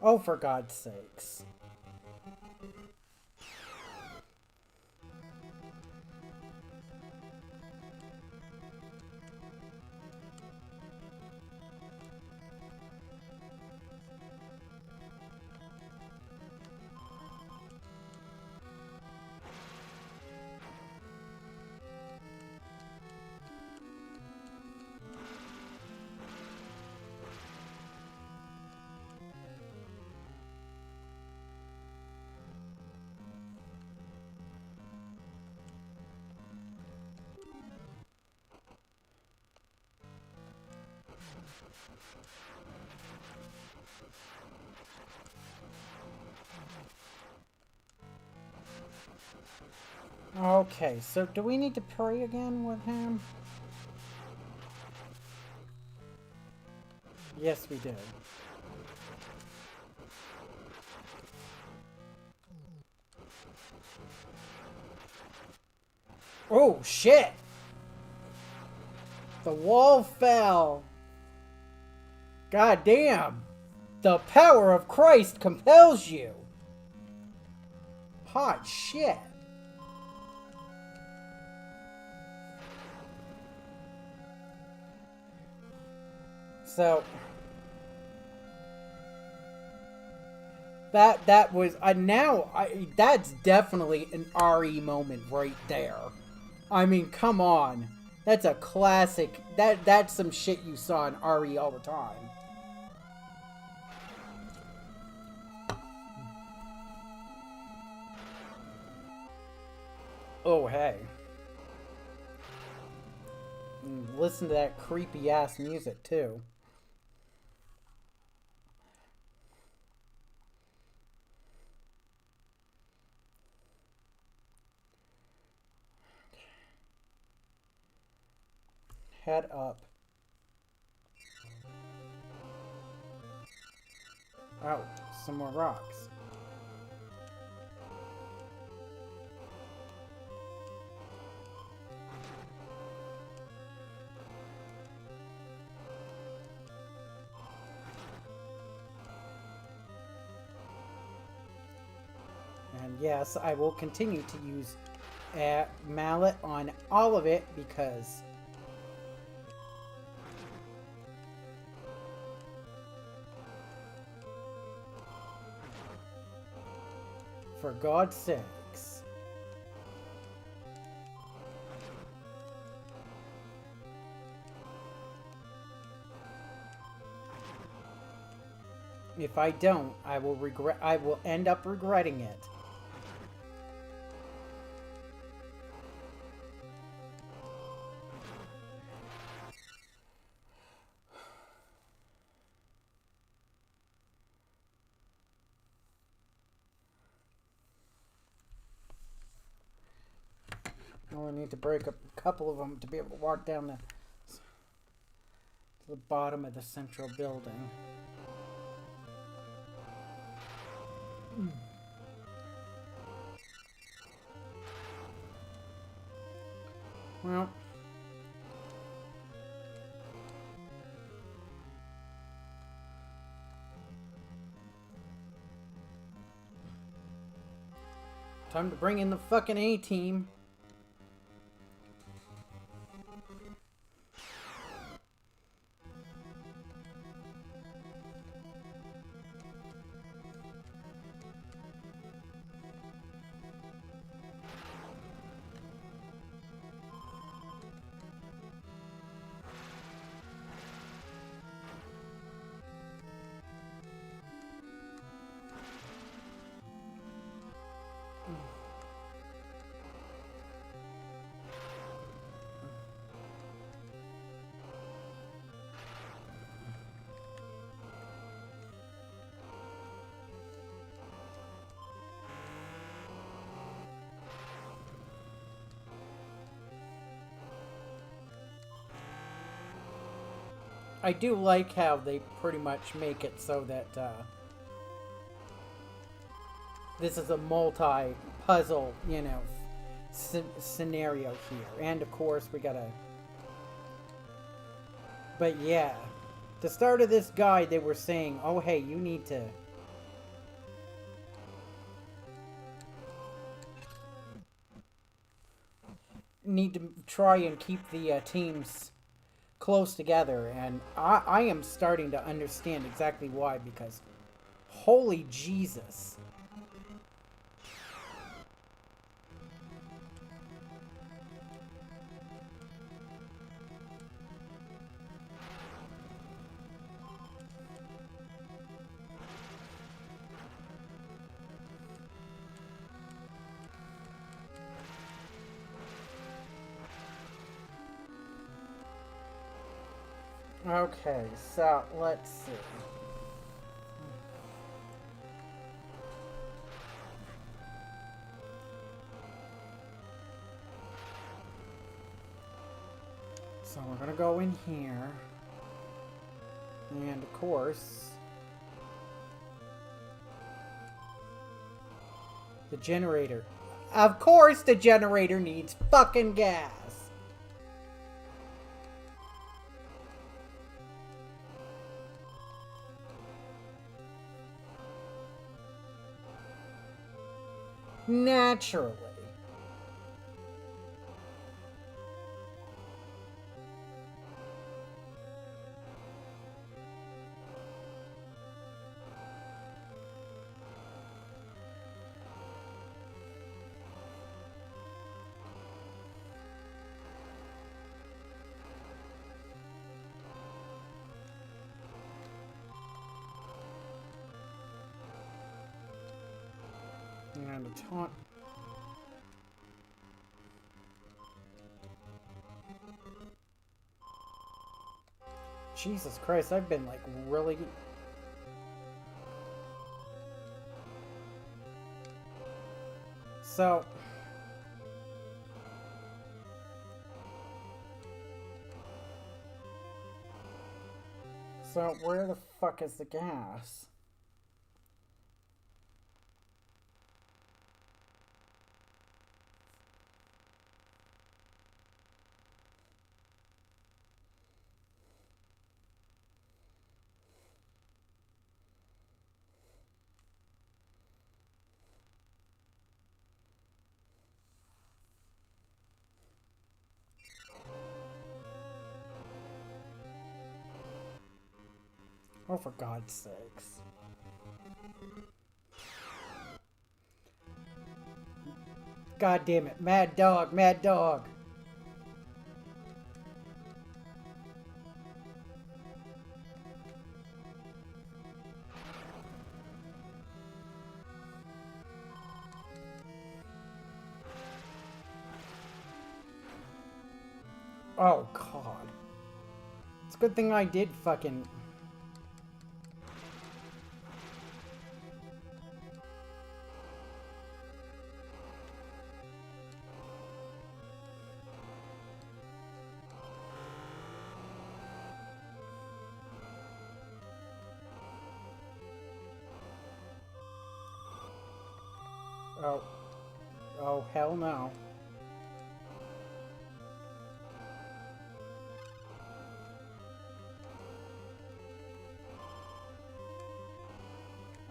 Oh, for God's sakes. Okay, so do we need to pray again with him? Yes, we do. Oh, shit! The wall fell! God damn! The power of Christ compels you! Hot shit! So that was that's definitely an RE moment right there. I mean, come on. That's a classic. That's some shit you saw in RE all the time. Oh, hey. Listen to that creepy ass music too. Head up. Oh, some more rocks. And yes, I will continue to use a mallet on all of it because for God's sakes. If I don't, I will end up regretting it. I only need to break up a couple of them to be able to walk down to the bottom of the central building. Well, time to bring in the fucking A-team. I do like how they pretty much make it so that this is a multi-puzzle, you know, scenario here. And of course we gotta... But yeah, the start of this guide they were saying, oh hey, you need to need to try and keep the teams close together, and I am starting to understand exactly why, because holy Jesus. Okay, so let's see. So we're gonna go in here. And of course, the generator. Of course the generator needs fucking gas. Naturally. And a taunt. Jesus Christ, I've been like really... So... So where the fuck is the gas? Oh, for God's sakes. God damn it. Mad dog, mad dog. Oh, God. It's a good thing I did fucking... Oh. Oh, hell no.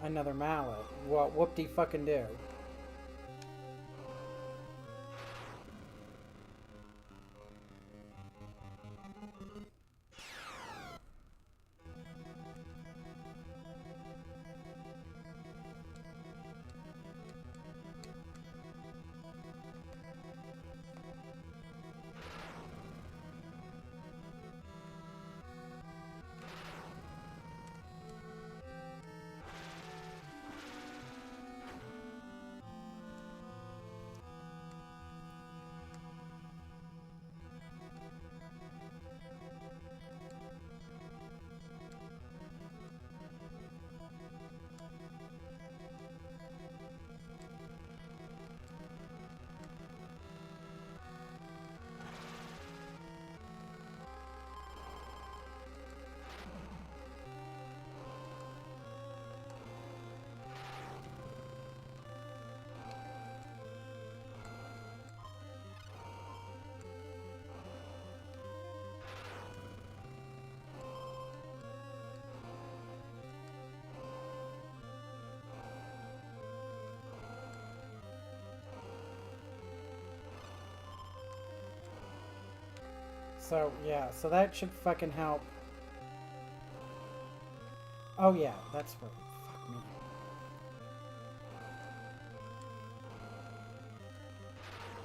Another mallet. What whoop-de fucking do? So, yeah, so that should fucking help. Oh, yeah, that's what. Fuck me.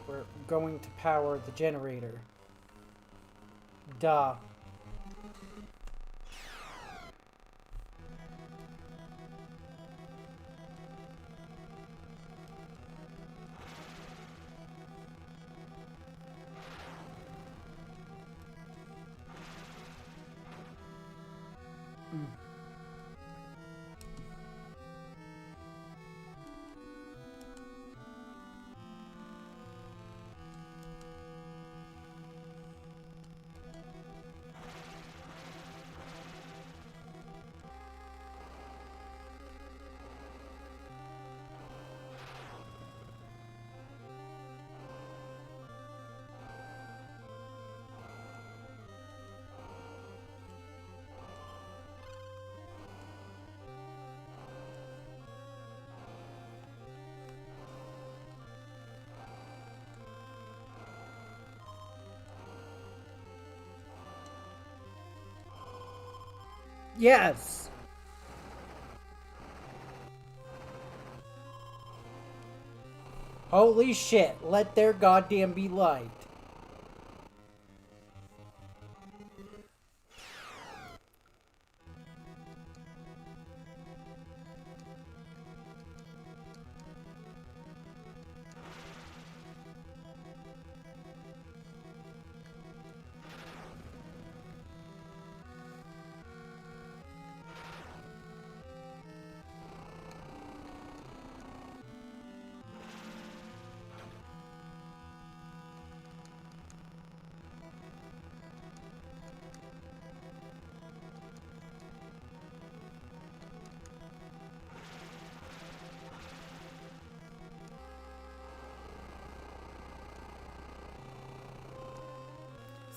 We're going to power the generator. Duh. Yes! Holy shit, let there goddamn be light.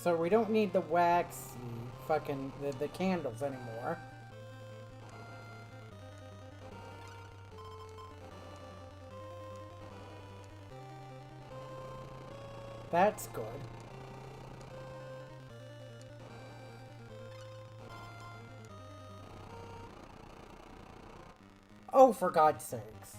So we don't need the waxy fucking the candles anymore. That's good. Oh, for God's sakes.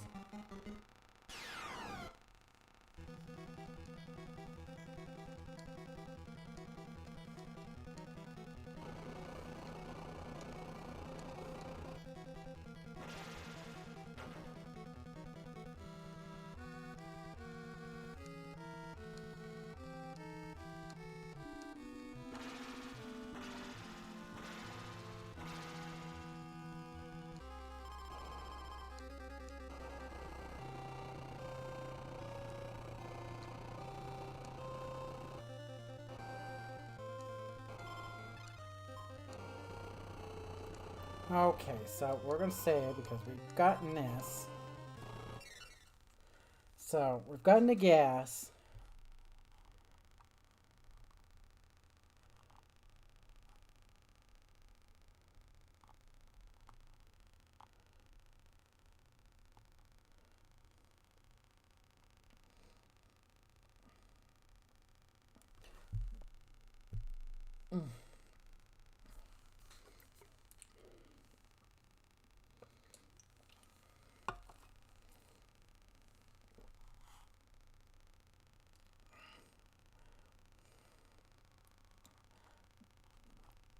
Okay, so we're gonna say it because we've gotten this. So we've gotten the gas.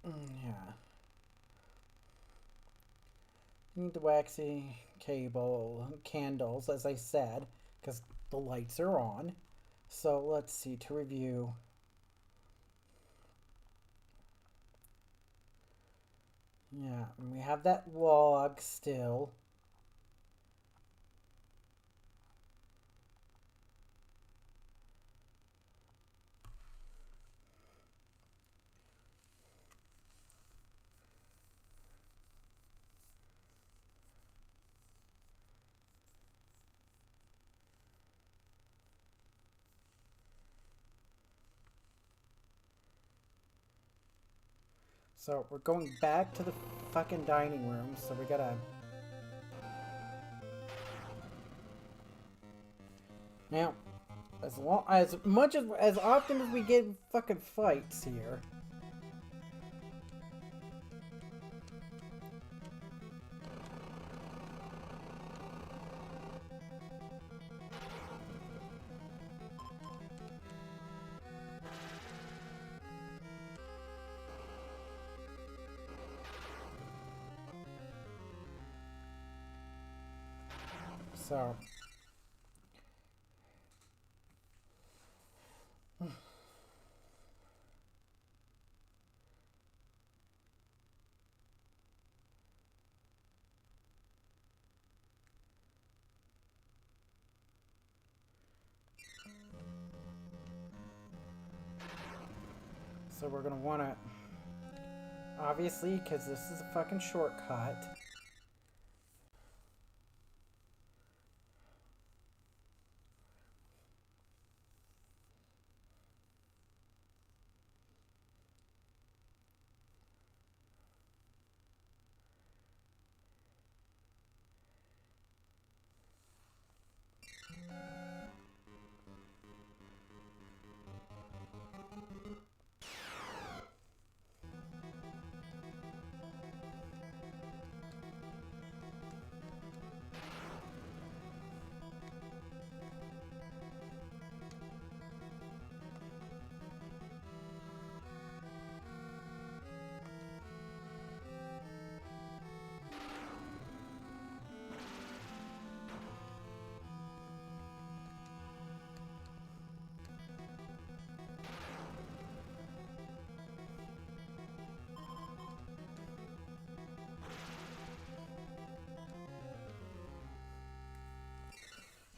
Yeah. Need the waxy cable, candles, as I said, because the lights are on. So let's see, to review. Yeah, and we have that log still. So we're going back to the fucking dining room, so we gotta... Now, As often as we get fucking fights here. So we're gonna want to, obviously, because this is a fucking shortcut.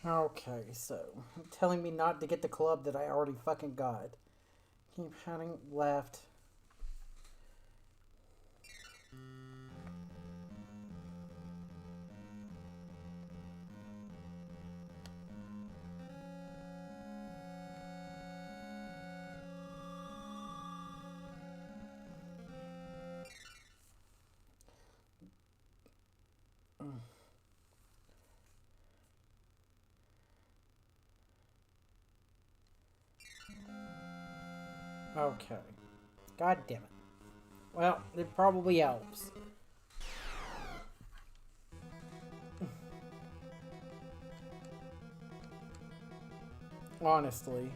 Okay, so telling me not to get the club that I already fucking got. Keep heading left. Okay. God damn it. Well, it probably helps. Honestly.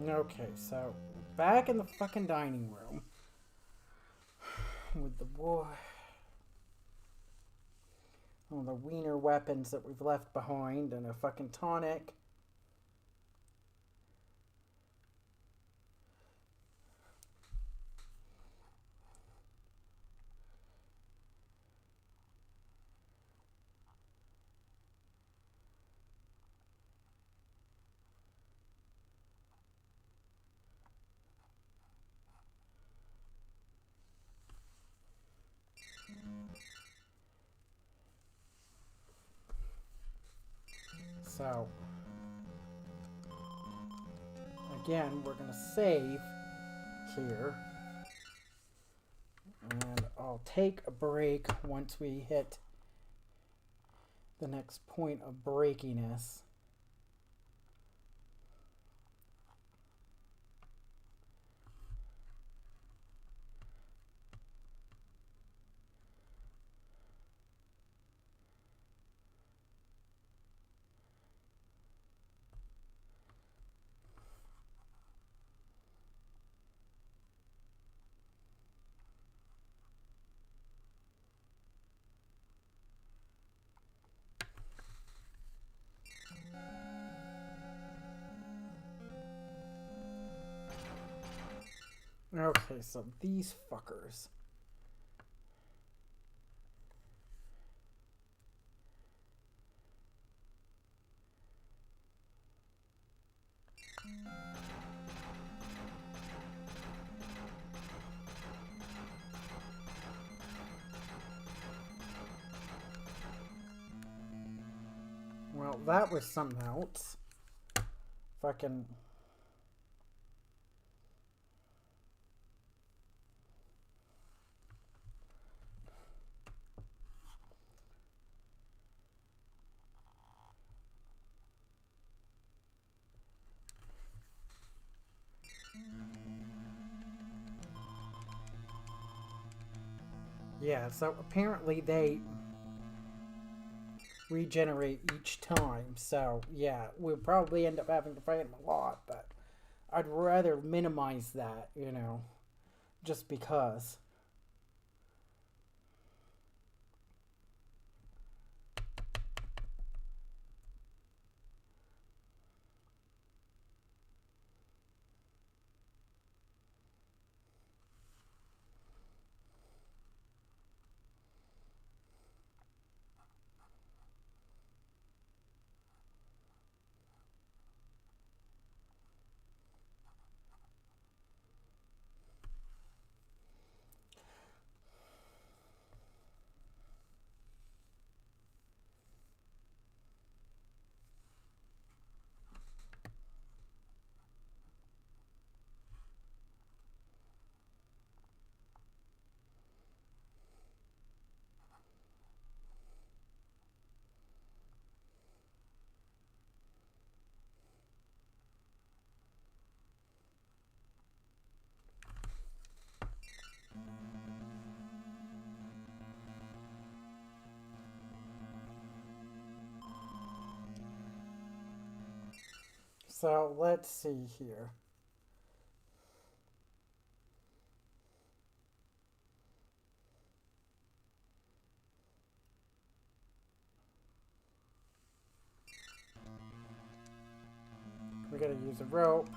Okay, so back in the fucking dining room with the all the wiener weapons that we've left behind and a fucking tonic. So, again, we're going to save here. And I'll take a break once we hit the next point of breakiness. Okay, so these fuckers. Well, that was something else. Fucking... Yeah, so apparently they regenerate each time, so yeah, we'll probably end up having to fight them a lot, but I'd rather minimize that, you know, just because. So let's see here. We gotta use a rope.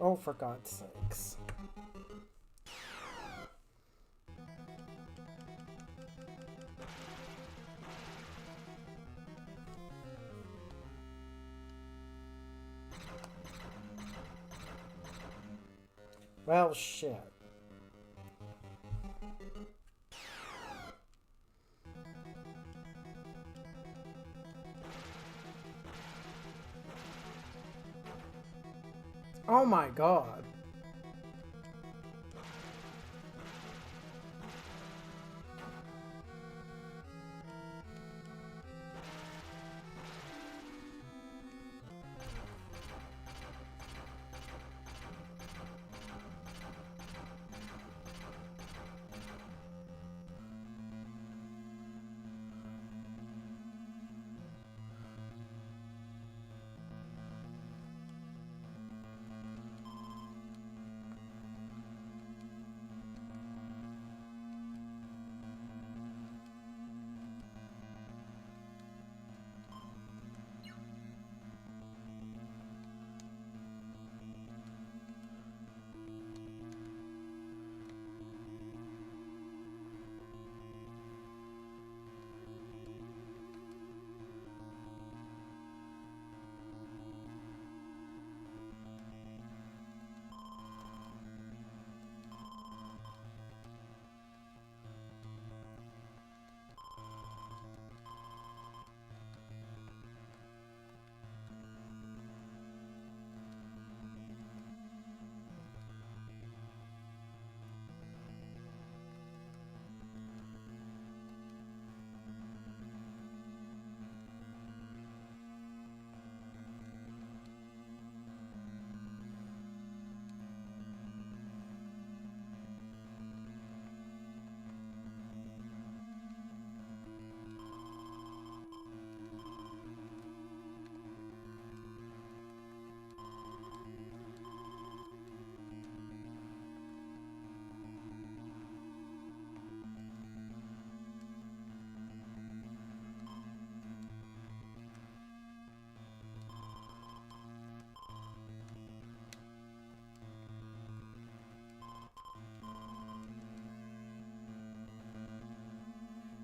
Oh, for God's sakes. Well, shit. Oh my God.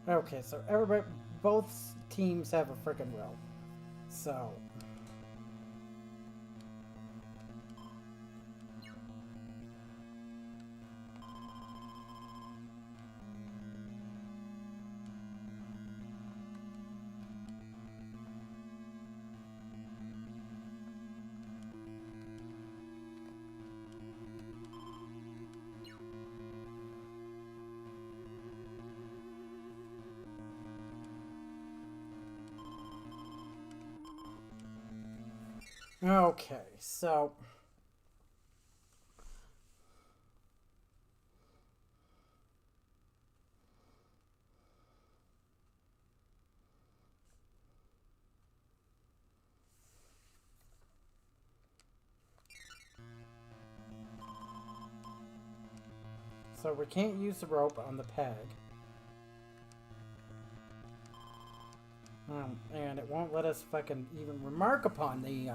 Okay, so everybody, both teams have a frickin' row. So. Okay, so. So we can't use the rope on the peg. And it won't let us fucking even remark upon the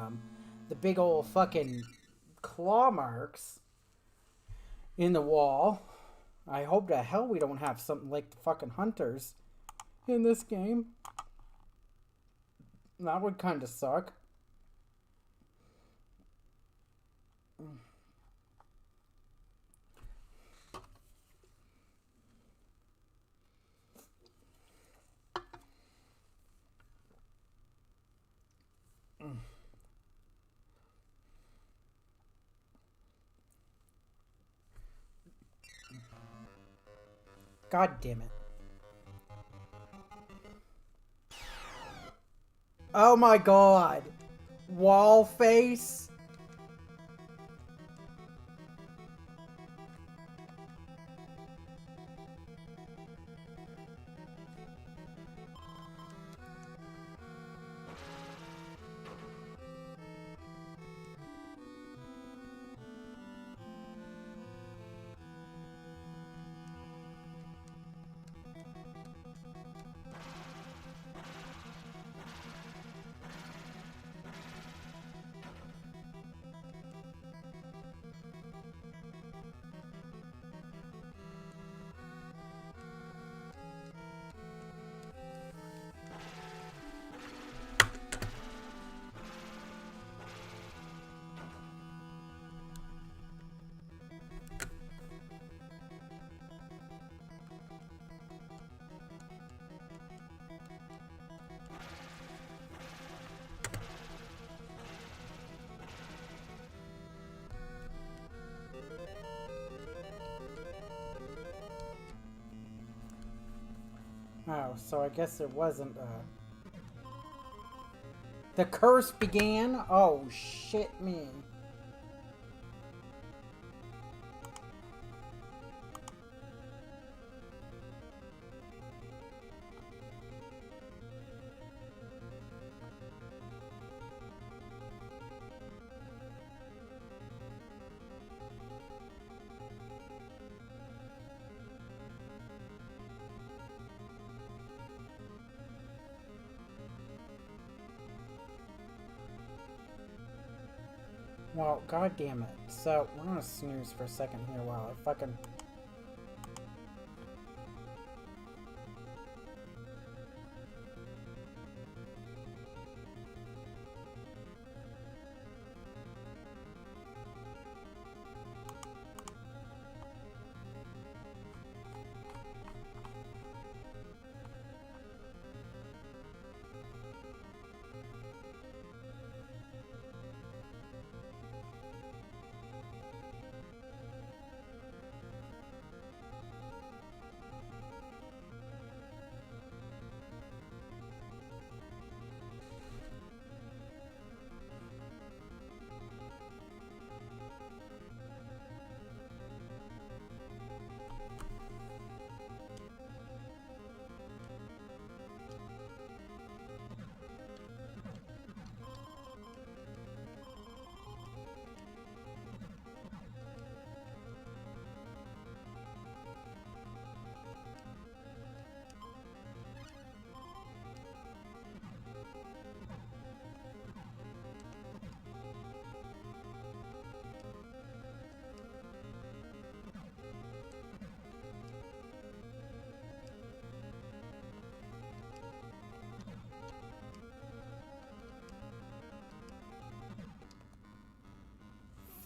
big old fucking claw marks in the wall. I hope to hell we don't have something like the fucking hunters in this game. That would kind of suck. God damn it. Oh my god. Wall face. Oh, so I guess it wasn't, The curse began? Oh, shit me. Well, god damn it. So, we're gonna snooze for a second here while I fucking...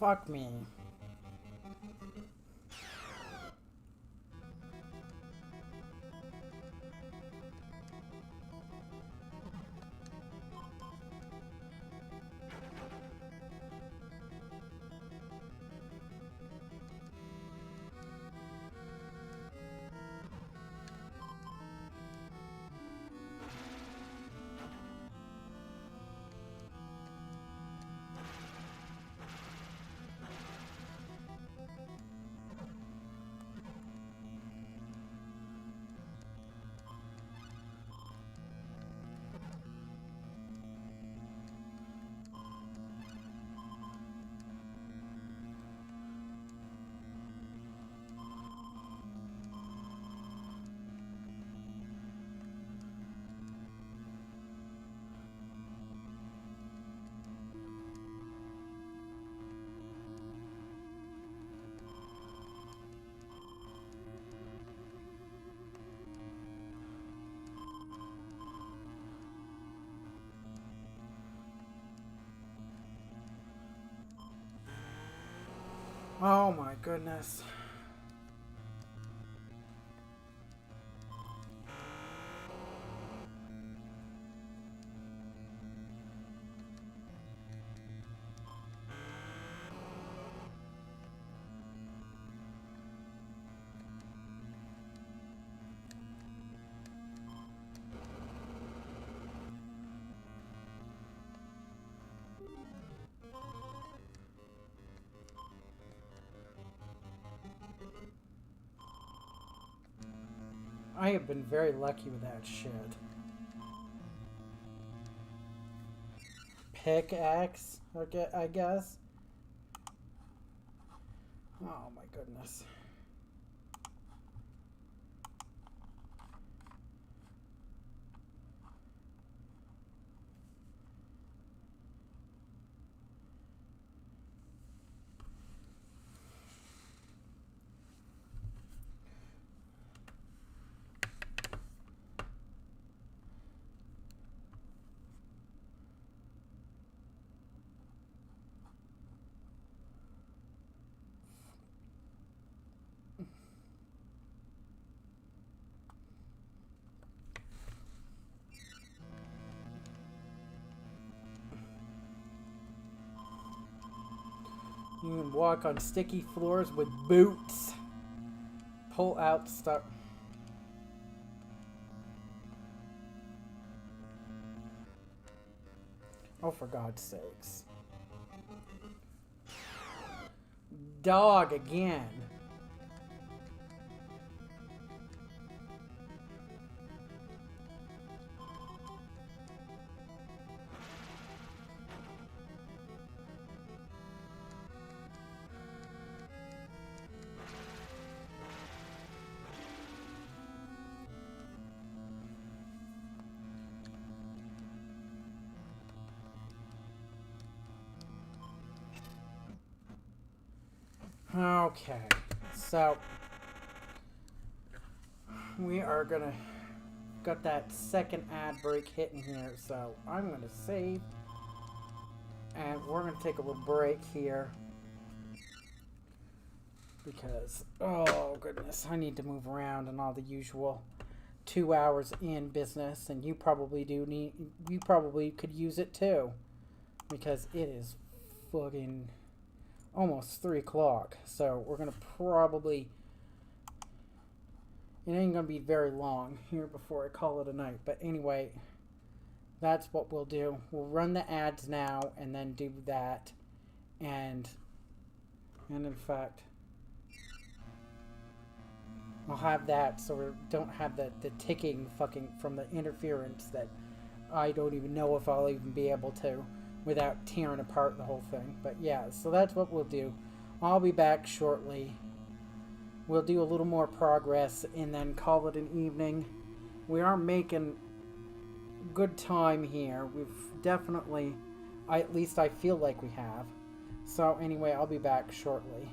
Fuck me. Oh my goodness. I have been very lucky with that shit. Pickaxe, okay, I guess. Oh my goodness. You can walk on sticky floors with boots. Pull out stuff. Oh, for God's sakes. Dog again. Okay, so we are gonna got that second ad break hitting here, so I'm gonna save and we're gonna take a little break here because oh goodness, I need to move around and all the usual 2 hours in business, and you probably could use it too because it is fucking almost 3 o'clock, so we're gonna probably, it ain't gonna be very long here before I call it a night, but anyway, that's what we'll do. We'll run the ads now and then do that, and in fact I'll have that so we don't have the ticking fucking from the interference that I don't even know if I'll even be able to without tearing apart the whole thing. But yeah, so that's what we'll do. I'll be back shortly. We'll do a little more progress and then call it an evening. We are making good time here. We've definitely, at least I feel like we have. So anyway, I'll be back shortly.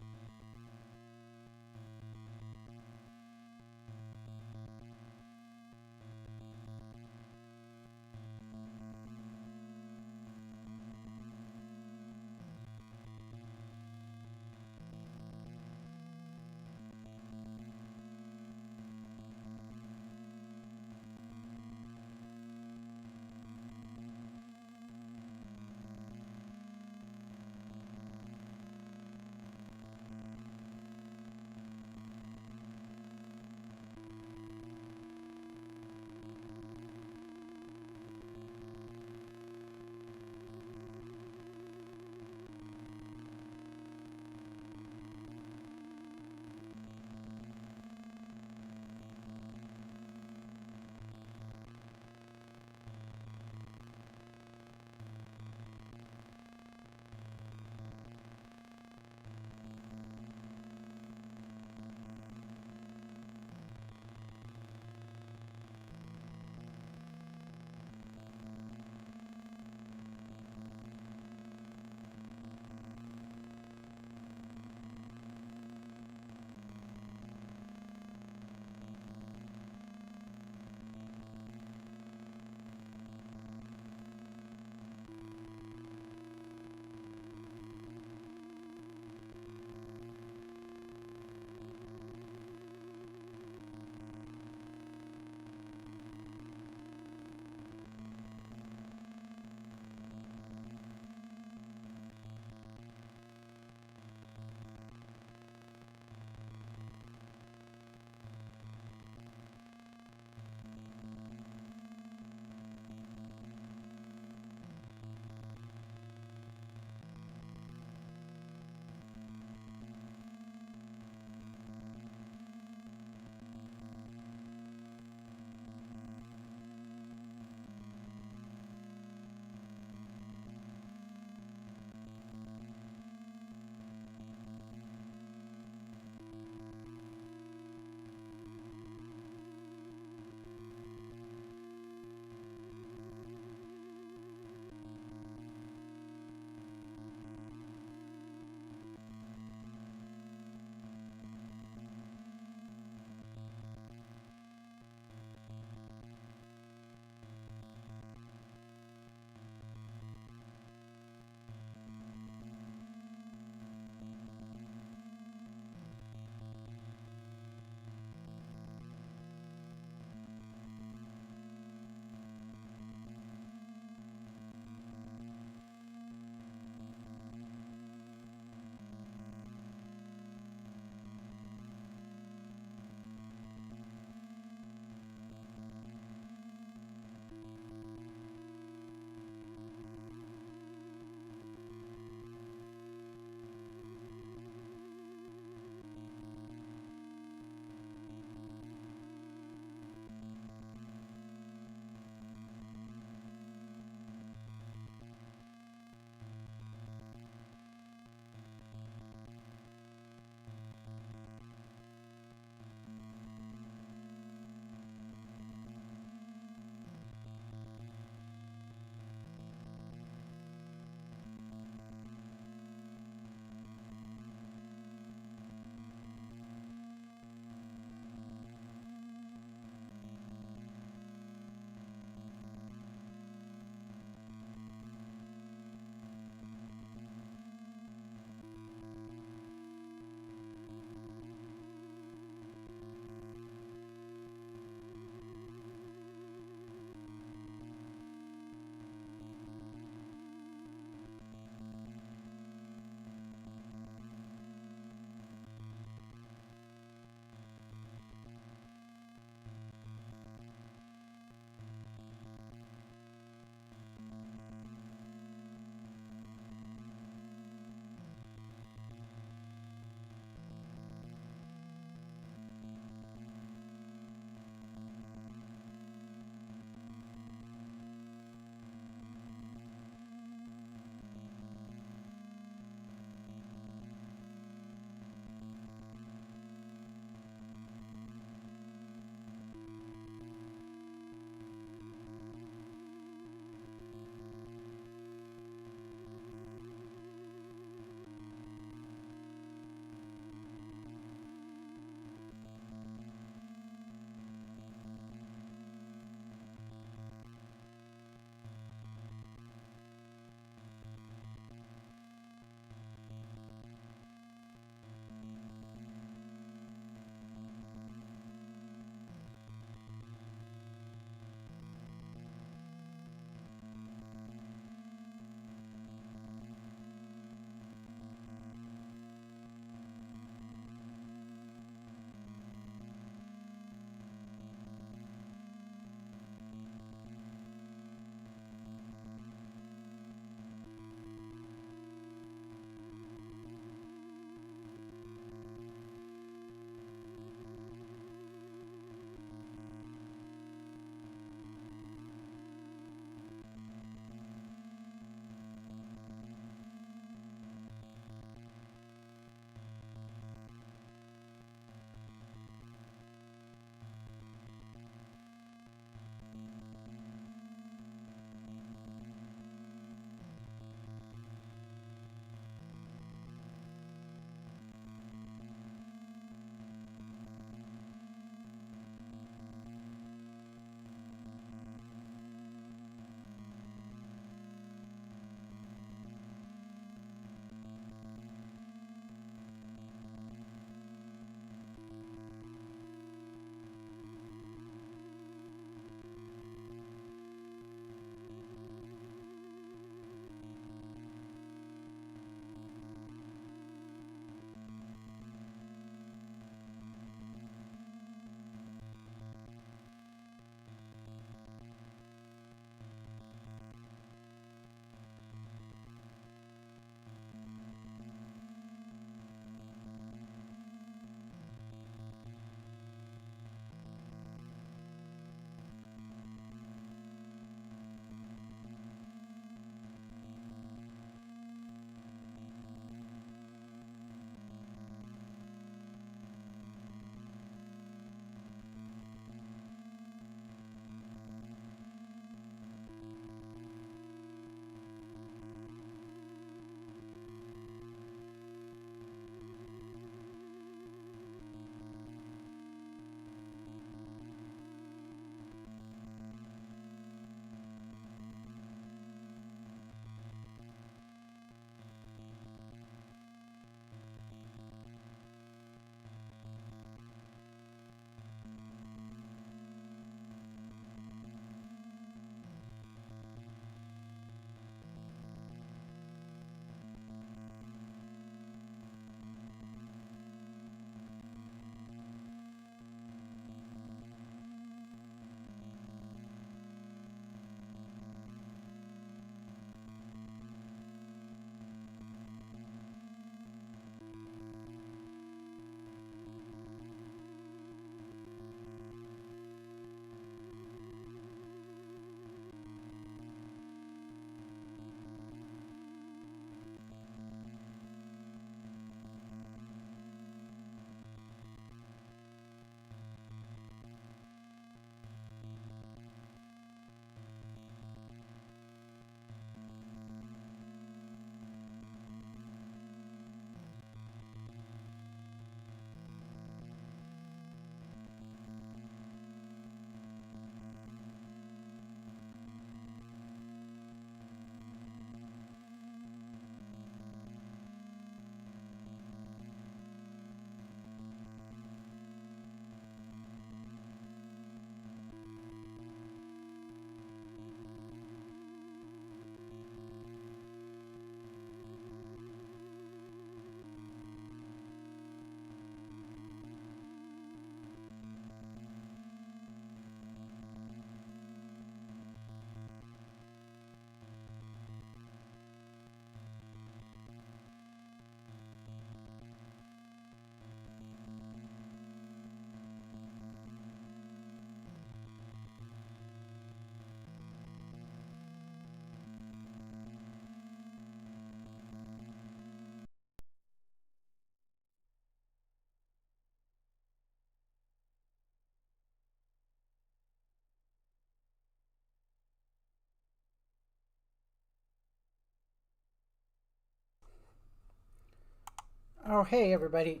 Oh, hey, everybody.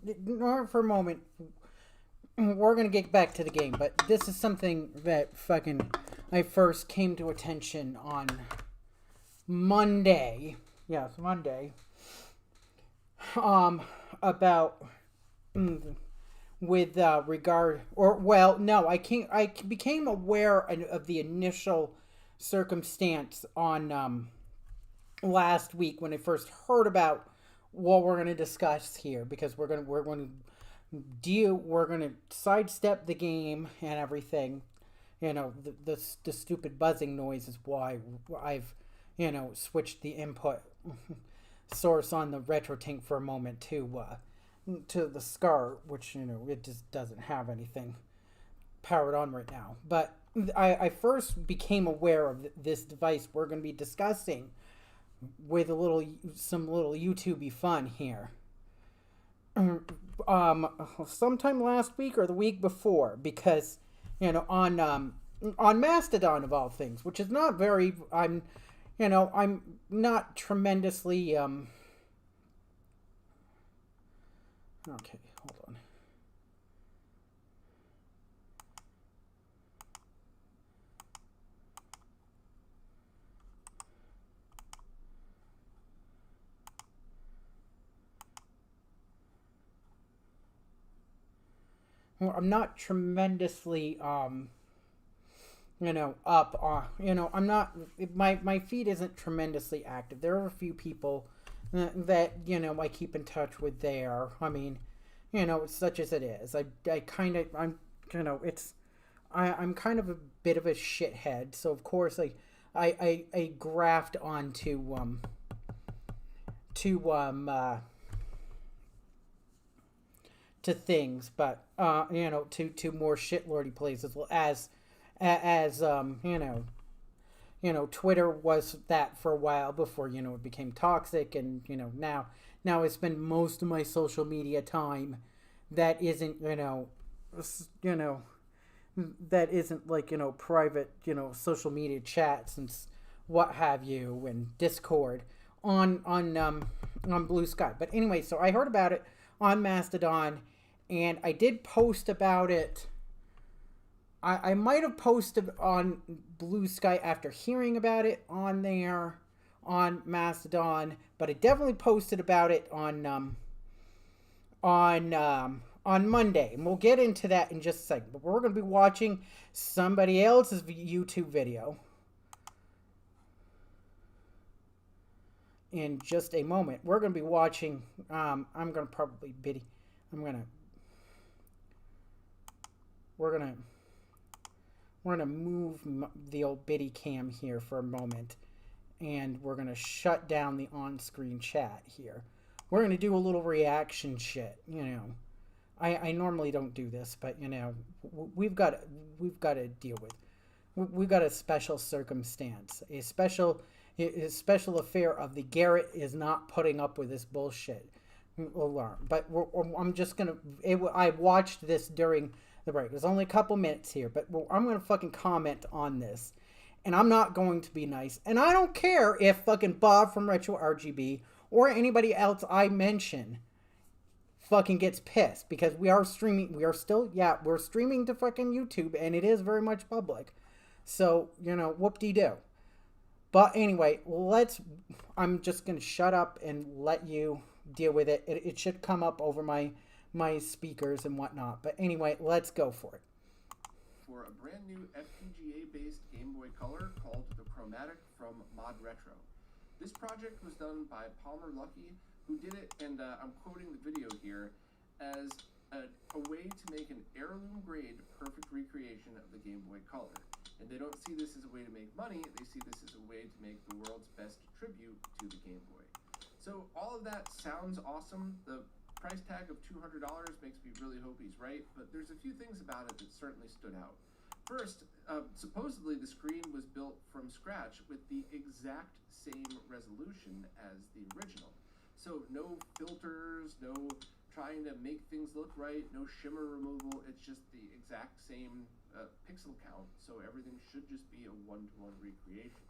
Ignore for a moment. We're going to get back to the game, but this is something that fucking I first came to attention on Monday. Yes, Monday. About with regard, or well, no, I became aware of the initial circumstance on last week when I first heard about what we're going to discuss here, because we're going to sidestep the game and everything. You know, the stupid buzzing noise is why I've switched the input source on the RetroTink for a moment to the SCAR, which it just doesn't have anything powered on right now. But I first became aware of this device we're going to be discussing with some little YouTubey fun here. Sometime last week or the week before, because on Mastodon of all things, which is not very, I'm not tremendously okay, hold on. I'm not tremendously up on, I'm not, my feed isn't tremendously active. There are a few people that I keep in touch with there. I mean, such as it is. I'm kind of a bit of a shithead, so of course I graft onto to things, but to more shitlordy places, as Twitter was that for a while before it became toxic, and now I spend most of my social media time that isn't that isn't like private social media chats and what have you, and Discord on Blue Sky. But anyway, so I heard about it on Mastodon, and I did post about it. I might have posted on Blue Sky after hearing about it on there on Mastodon, but I definitely posted about it on Monday, and we'll get into that in just a second. But we're going to be watching somebody else's YouTube video in just a moment. We're going to be watching. I'm going to probably biddy. We're gonna move the old biddy cam here for a moment, and we're gonna shut down the on-screen chat here. We're gonna do a little reaction shit. I normally don't do this, but we've got to deal with. We've got a special circumstance, a special affair of the Garrett is not putting up with this bullshit alarm. But I'm just gonna. I watched this during the break. There's only a couple minutes here, but I'm going to fucking comment on this. And I'm not going to be nice. And I don't care if fucking Bob from Retro RGB or anybody else I mention fucking gets pissed, because we are streaming. We're streaming to fucking YouTube, and it is very much public. So, whoop-de-doo. But anyway, I'm just going to shut up and let you deal with it. It should come up over my speakers and whatnot. But anyway, let's go for it. For a brand new FPGA-based Game Boy Color called the Chromatic from Mod Retro. This project was done by Palmer Luckey, who did it, and I'm quoting the video here, as a way to make an heirloom-grade perfect recreation of the Game Boy Color. And they don't see this as a way to make money, they see this as a way to make the world's best tribute to the Game Boy. So all of that sounds awesome. The price tag of $200 makes me really hope he's right, but there's a few things about it that certainly stood out. First, supposedly the screen was built from scratch with the exact same resolution as the original. So no filters, no trying to make things look right, no shimmer removal, it's just the exact same pixel count, so everything should just be a one-to-one recreation.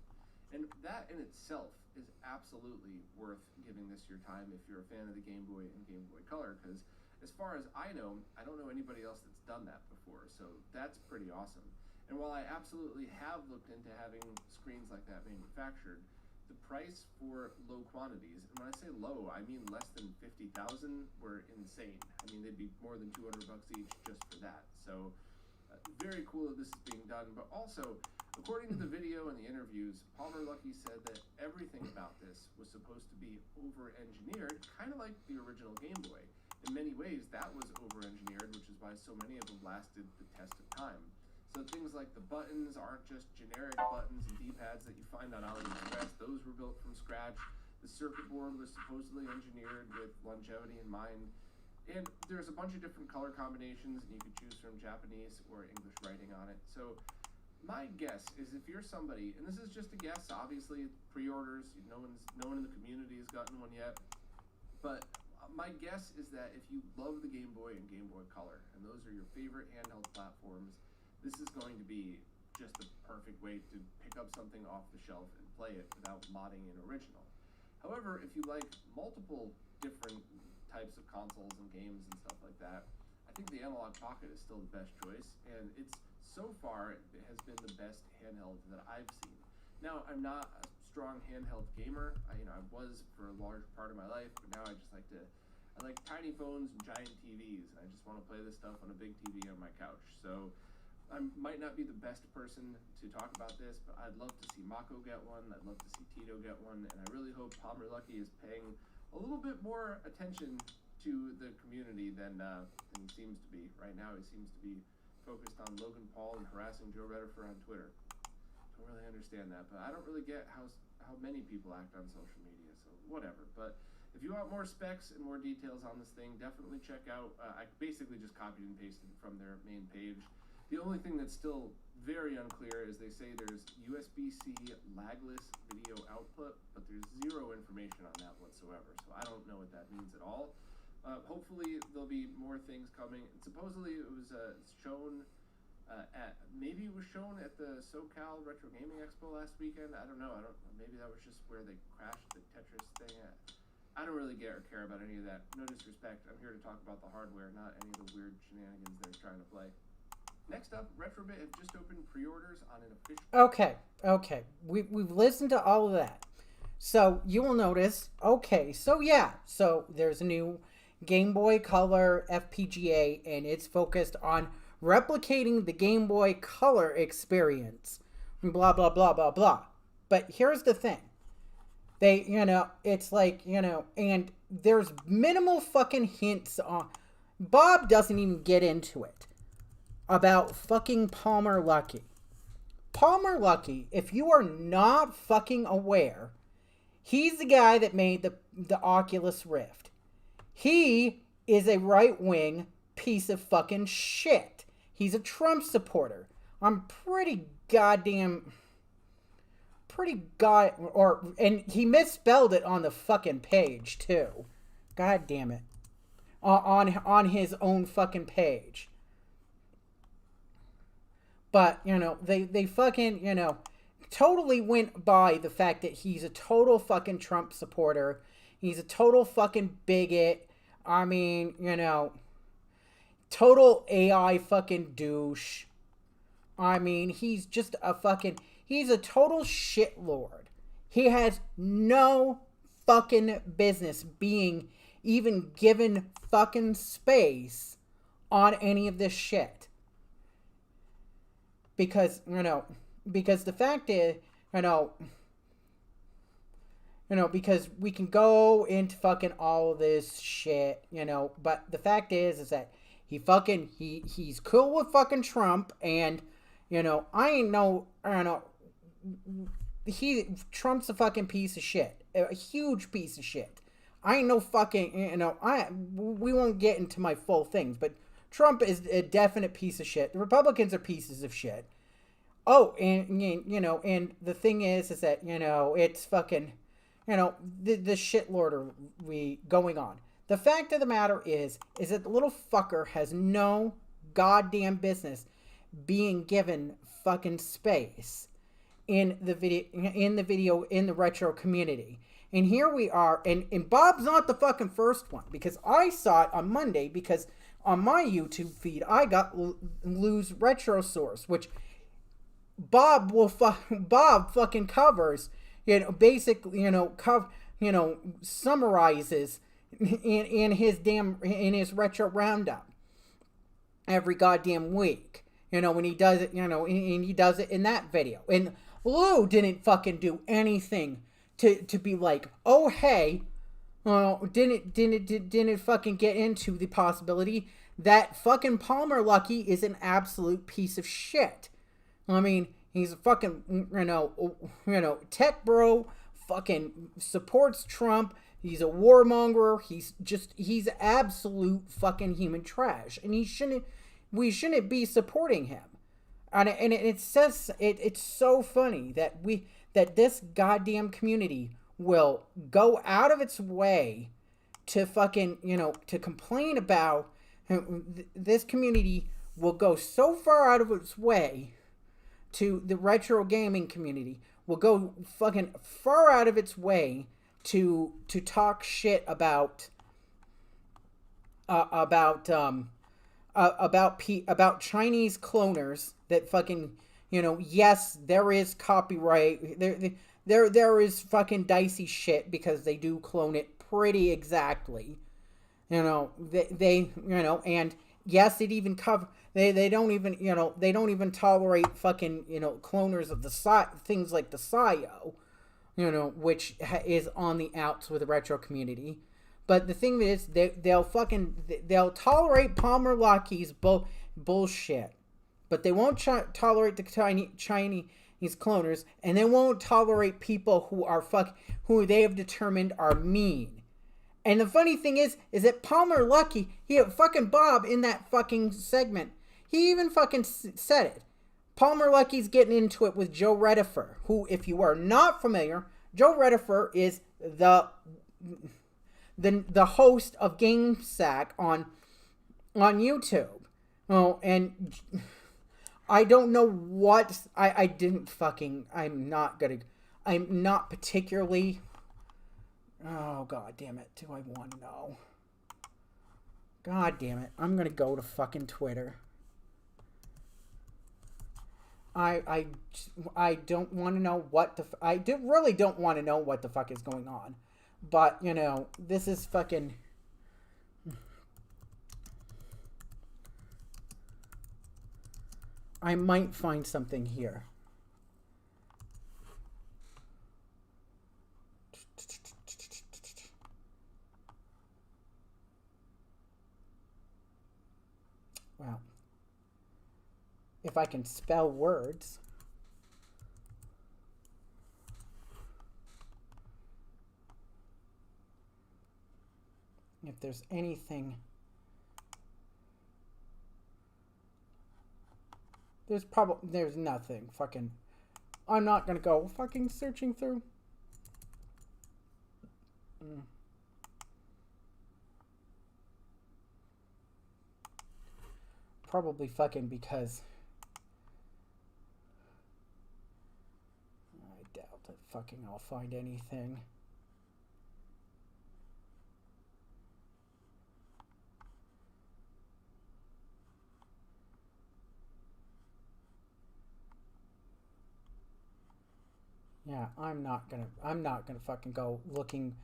And that in itself is absolutely worth giving this your time if you're a fan of the Game Boy and Game Boy Color, because as far as I don't know anybody else that's done that before, so that's pretty awesome. And while I absolutely have looked into having screens like that manufactured, the price for low quantities, and when I say low, I mean less than 50,000, were insane. I mean, they'd be more than $200 each just for that. So very cool that this is being done, but also, according to the video and the interviews, Palmer Luckey said that everything about this was supposed to be over-engineered, kind of like the original Game Boy. In many ways, that was over-engineered, which is why so many of them lasted the test of time. So things like the buttons aren't just generic buttons and D-pads that you find on AliExpress. Those were built from scratch. The circuit board was supposedly engineered with longevity in mind. And there's a bunch of different color combinations, and you could choose from Japanese or English writing on it. So my guess is if you're somebody, and this is just a guess, obviously pre-orders, no one in the community has gotten one yet, but my guess is that if you love the Game Boy and Game Boy Color, and those are your favorite handheld platforms, this is going to be just the perfect way to pick up something off the shelf and play it without modding an original. However, if you like multiple different types of consoles and games and stuff like that, I think the Analog Pocket is still the best choice, and it's so far it has been the best handheld that I've seen. Now, I'm not a strong handheld gamer. I was for a large part of my life, but now I like tiny phones and giant TVs, and I just want to play this stuff on a big TV on my couch. So I might not be the best person to talk about this, but I'd love to see Mako get one. I'd love to see Tito get one, and I really hope Palmer Luckey is paying a little bit more attention to the community than he seems to be. Right now, he seems to be focused on Logan Paul and harassing Joe Redifer on Twitter. Don't really understand that, but I don't really get how many people act on social media, so whatever. But if you want more specs and more details on this thing, definitely check out, I basically just copied and pasted from their main page. The only thing that's still very unclear is they say there's USB-C lagless video output, but there's zero information on that whatsoever, so I don't know what that means at all. Hopefully there'll be more things coming. And supposedly it was shown maybe it was shown at the SoCal Retro Gaming Expo last weekend. I don't know. Maybe that was just where they crashed the Tetris thing at. I don't really care about any of that. No disrespect. I'm here to talk about the hardware, not any of the weird shenanigans they're trying to play. Next up, Retrobit have just opened pre-orders on an official... Okay. We've listened to all of that. So you will notice, so there's a new Game Boy Color FPGA, and it's focused on replicating the Game Boy Color experience. Blah, blah, blah, blah, blah. But here's the thing. They, it's like, and there's minimal fucking hints on... Bob doesn't even get into it about fucking Palmer Luckey. Palmer Luckey, if you are not fucking aware, he's the guy that made the Oculus Rift. He is a right-wing piece of fucking shit. He's a Trump supporter. I'm and he misspelled it on the fucking page, too. God damn it. On his own fucking page. But, they fucking, totally went by the fact that he's a total fucking Trump supporter. He's a total fucking bigot. I mean, total AI fucking douche. I mean, he's just he's a total shitlord. He has no fucking business being even given fucking space on any of this shit. Because the fact is, because we can go into fucking all of this shit, but the fact is that he's cool with fucking Trump, and, Trump's a fucking piece of shit, a huge piece of shit. I ain't no fucking, we won't get into my full things, but Trump is a definite piece of shit. The Republicans are pieces of shit. Oh, and the thing is that, it's fucking, the shitlord are going on. The fact of the matter is that the little fucker has no goddamn business being given fucking space. in the retro community. And here we are, and Bob's not the fucking first one, because I saw it on Monday, because on my YouTube feed I got Lou's Retro Source, which Bob fucking covers, basically, summarizes in his retro roundup every goddamn week. When he does it, and he does it in that video. And Lou didn't fucking do anything to be like, oh hey, didn't fucking get into the possibility that fucking Palmer Luckey is an absolute piece of shit. I mean, he's a fucking, tech bro, fucking supports Trump. He's a warmonger. He's absolute fucking human trash. And we shouldn't be supporting him. And it says, it's so funny that this goddamn community will go out of its way to fucking, to complain about, this community will go so far out of its way to the retro gaming community, will go fucking far out of its way to talk shit about Chinese cloners that fucking, yes, there is copyright, there is fucking dicey shit because they do clone it pretty exactly, and yes, it even cover. They don't even tolerate fucking, cloners of the things like the Sayo, which is on the outs with the retro community. But the thing is, they'll tolerate Palmer Luckey's bullshit, but they won't tolerate the Chinese cloners, and they won't tolerate people who they have determined are mean. And the funny thing is that Palmer Luckey, fucking Bob in that fucking segment, he even fucking said it. Palmer Luckey's getting into it with Joe Redifer, who, if you are not familiar, Joe Redifer is the host of GameSack on YouTube. Oh, and I don't know what I'm not particularly. Oh, god damn it. Do I want to know? God damn it. I'm going to go to fucking Twitter. I don't want to know what the... really don't want to know what the fuck is going on. But, this is fucking... I might find something here. Well, if I can spell words. If there's anything. There's nothing. Fucking. I'm not gonna go fucking searching through. Probably fucking because I doubt that fucking I'll find anything. Yeah, I'm not gonna fucking go looking,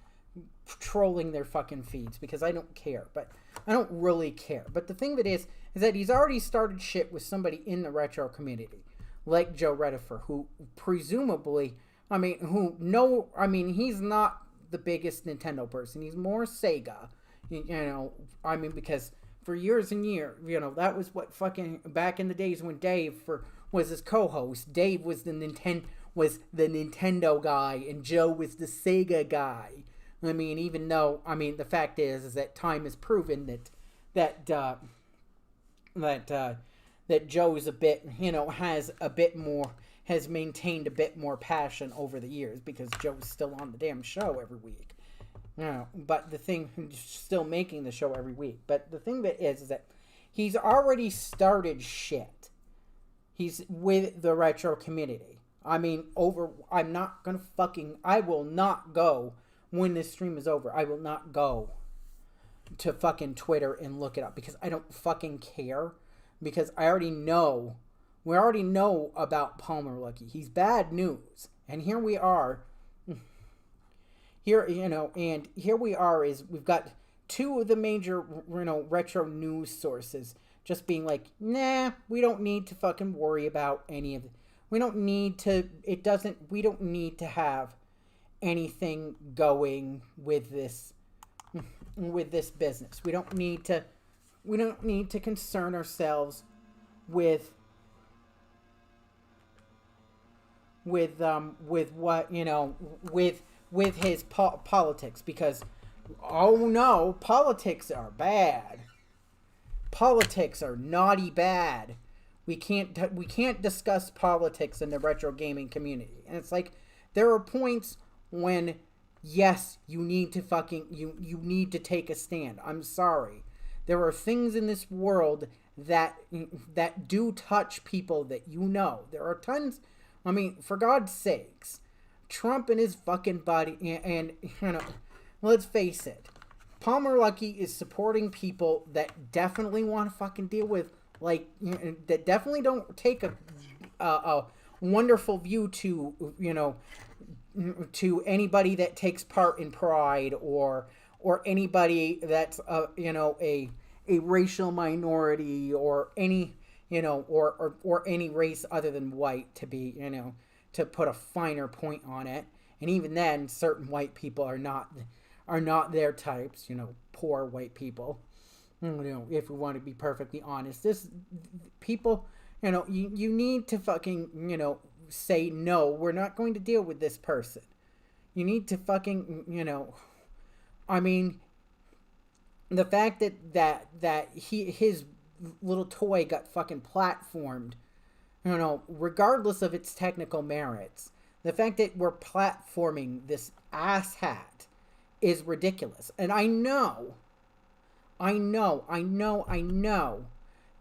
trolling their fucking feeds because I don't care. But I don't really care. But the thing that is that he's already started shit with somebody in the retro community, like Joe Redifer, who presumably, he's not the biggest Nintendo person. He's more Sega, because for years and years, that was what fucking, back in the days when Dave was his co-host, Dave was the Nintendo guy and Joe was the Sega guy. Even though, the fact is that time has proven that Joe's a bit, has maintained a bit more passion over the years because Joe's still on the damn show every week. But the thing, still making the show every week. But the thing that is that he's already started shit. He's with the retro community. I mean, I'm not gonna I will not go when this stream is over. I will not go to fucking Twitter and look it up because I don't fucking care. Because we already know about Palmer Luckey. He's bad news. And here we are. Here we are is we've got two of the major, retro news sources just being like, nah, we don't need to fucking worry about any of it. We don't need to have anything going with this business. We don't need to concern ourselves with his politics, because oh no, politics are bad. Politics are naughty bad. We can't discuss politics in the retro gaming community. And it's like, there are points when, yes, you need to take a stand. I'm sorry. There are things in this world that do touch people that you know. There are tons, I mean, for God's sakes, Trump and his fucking body, and let's face it, Palmer Luckey is supporting people that definitely want to fucking deal with, that definitely don't take a wonderful view to, to anybody that takes part in Pride or anybody that's, a racial minority or any, or any race other than white, to be, to put a finer point on it. And even then, certain white people are not their types, poor white people. If we want to be perfectly honest, people, you need to fucking, say, no, we're not going to deal with this person. You need to fucking, I mean, the fact that his little toy got fucking platformed, regardless of its technical merits, the fact that we're platforming this asshat is ridiculous. And I know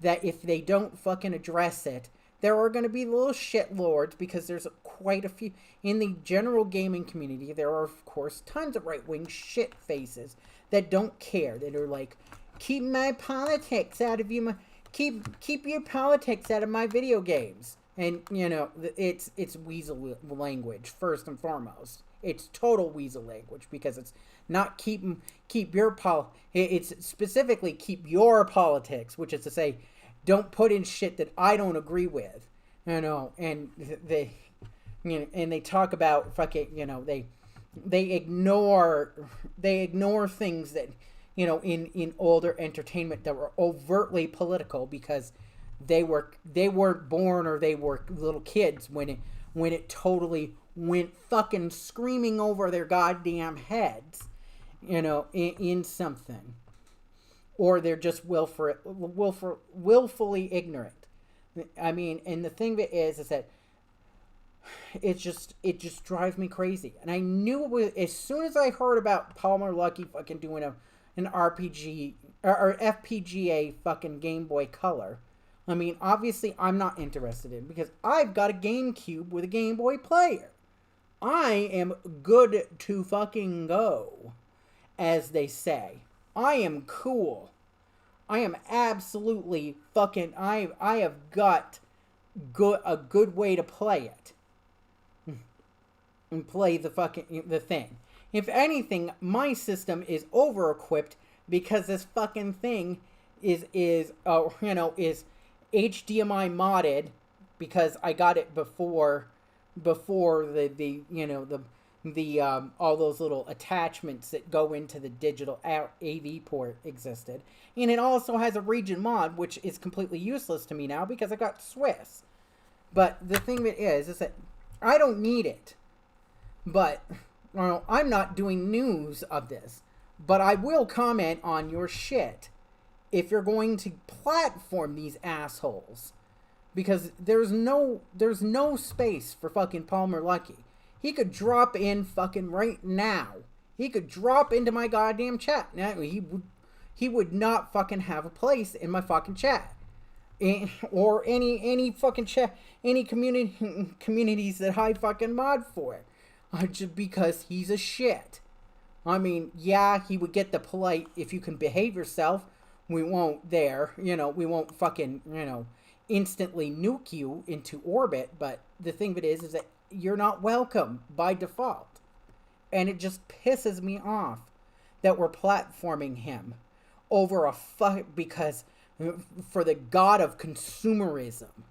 that if they don't fucking address it, there are going to be little shitlords, because there's quite a few in the general gaming community. There are, of course, tons of right-wing shit faces that don't care, that are like, keep my politics out of you, keep your politics out of my video games. And it's weasel language first and foremost. It's total weasel language, because it's not it's specifically keep your politics, which is to say, don't put in shit that I don't agree with, and they talk about fucking, they ignore things that, in older entertainment that were overtly political, because they weren't born, or they were little kids when it totally went fucking screaming over their goddamn heads, in something, or they're just willfully ignorant. I mean, and the thing that is that it just drives me crazy. And I knew as soon as I heard about Palmer Luckey fucking doing an RPG or FPGA fucking Game Boy Color. I mean, obviously I'm not interested in, because I've got a GameCube with a Game Boy player. I am good to fucking go, as they say. I am cool. I am absolutely fucking, I have got a good way to play it. And play the thing. If anything, my system is over-equipped, because this fucking thing is HDMI modded, because I got it before the all those little attachments that go into the digital AV port existed. And it also has a region mod, which is completely useless to me now, because I got Swiss. But the thing that is that I don't need it. But I'm not doing news of this. But I will comment on your shit if you're going to platform these assholes. Because there's no space for fucking Palmer Luckey. He could drop in fucking right now. He could drop into my goddamn chat. Now, he would not fucking have a place in my fucking chat. or any fucking any communities that I fucking mod for, just because he's a shit. I mean, yeah, he would get the polite, if you can behave yourself, we won't we won't fucking, instantly nuke you into orbit, but the thing of it is that you're not welcome by default. And it just pisses me off that we're platforming him over because for the god of consumerism,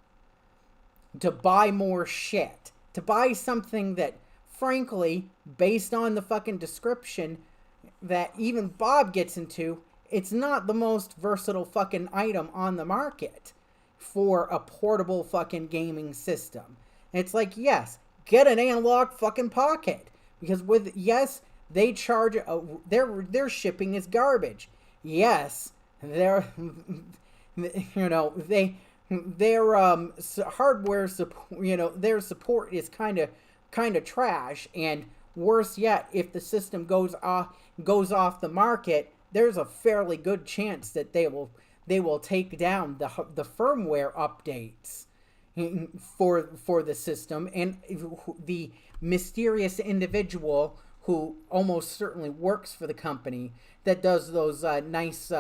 to buy more shit, to buy something that, frankly, based on the fucking description that even Bob gets into, it's not the most versatile fucking item on the market for a portable fucking gaming system. It's like, yes, get an analog fucking pocket. Because they charge, their shipping is garbage. Yes, their hardware support, their support is kind of trash. And worse yet, if the system goes off the market, there's a fairly good chance that they will take down the firmware updates for the system, and the mysterious individual who almost certainly works for the company that does those nice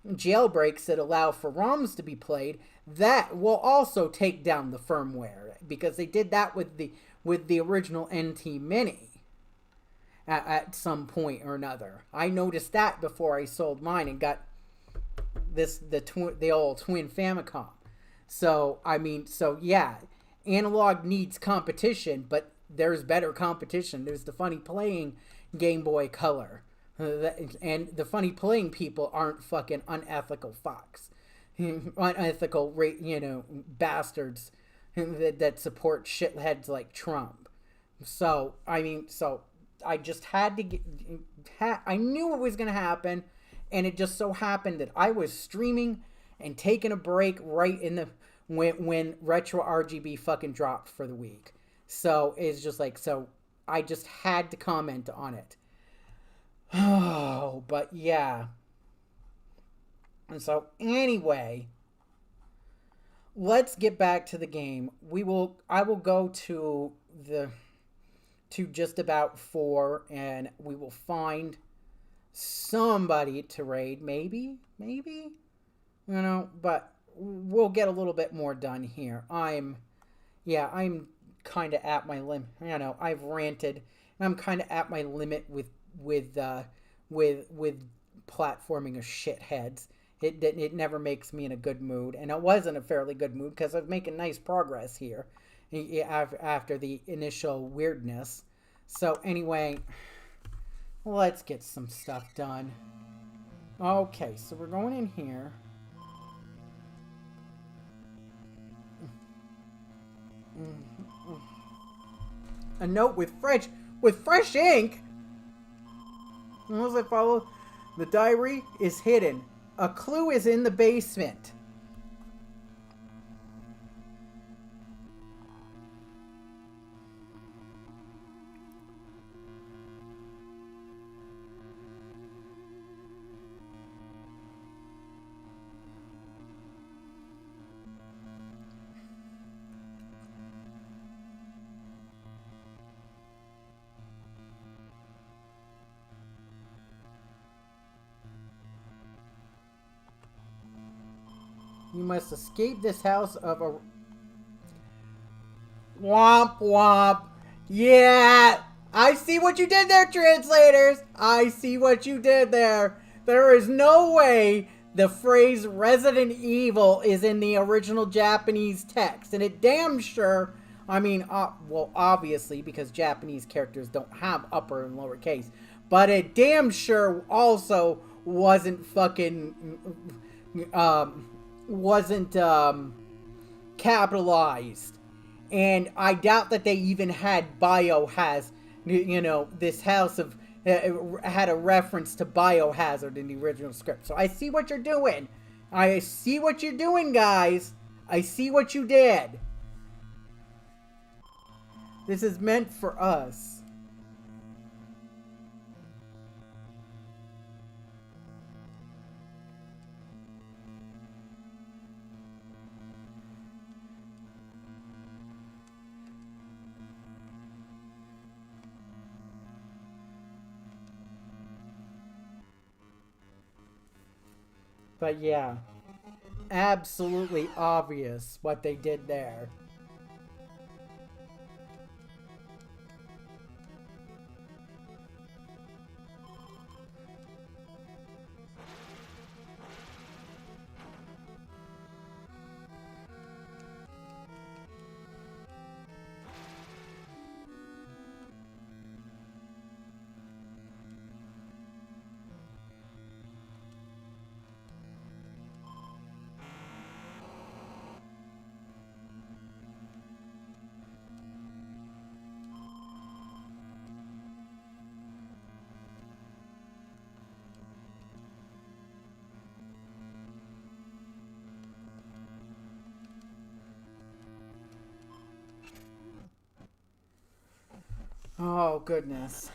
jailbreaks that allow for ROMs to be played, that will also take down the firmware, because they did that with the original NT Mini at some point or another. I noticed that before I sold mine and got the old twin Famicom. So yeah, analog needs competition, but there's better competition. There's the Funny Playing Game Boy Color. And the Funny Playing people aren't fucking unethical fucks. Unethical, bastards that support shitheads like Trump. So, I just had to I knew it was going to happen, and it just so happened that I was streaming and taking a break right in when Retro RGB fucking dropped for the week. So it's just like, so I just had to comment on it. Oh, but yeah. And so anyway, let's get back to the game. I will go to just about 4, and we will find somebody to raid, maybe, but we'll get a little bit more done here. I'm kind of at my limit. I've ranted, and I'm kind of at my limit with platforming of shitheads. It never makes me in a good mood, and I was in a fairly good mood because I'm making nice progress here after the initial weirdness. So anyway, let's get some stuff done. Okay, so we're going in here. A note with fresh ink. Unless I follow, the diary is hidden. A clue is in the basement. You must escape this house of a... Womp womp. Yeah! I see what you did there, translators! I see what you did there. There is no way the phrase Resident Evil is in the original Japanese text. And it damn sure... well, obviously, because Japanese characters don't have upper and lower case. But it damn sure also wasn't fucking... wasn't capitalized, and I doubt that they even had this house of had a reference to Biohazard in the original script. So I see what you're doing. I see what you're doing, guys. I see what you did. This is meant for us. But yeah, absolutely obvious what they did there. Oh, goodness.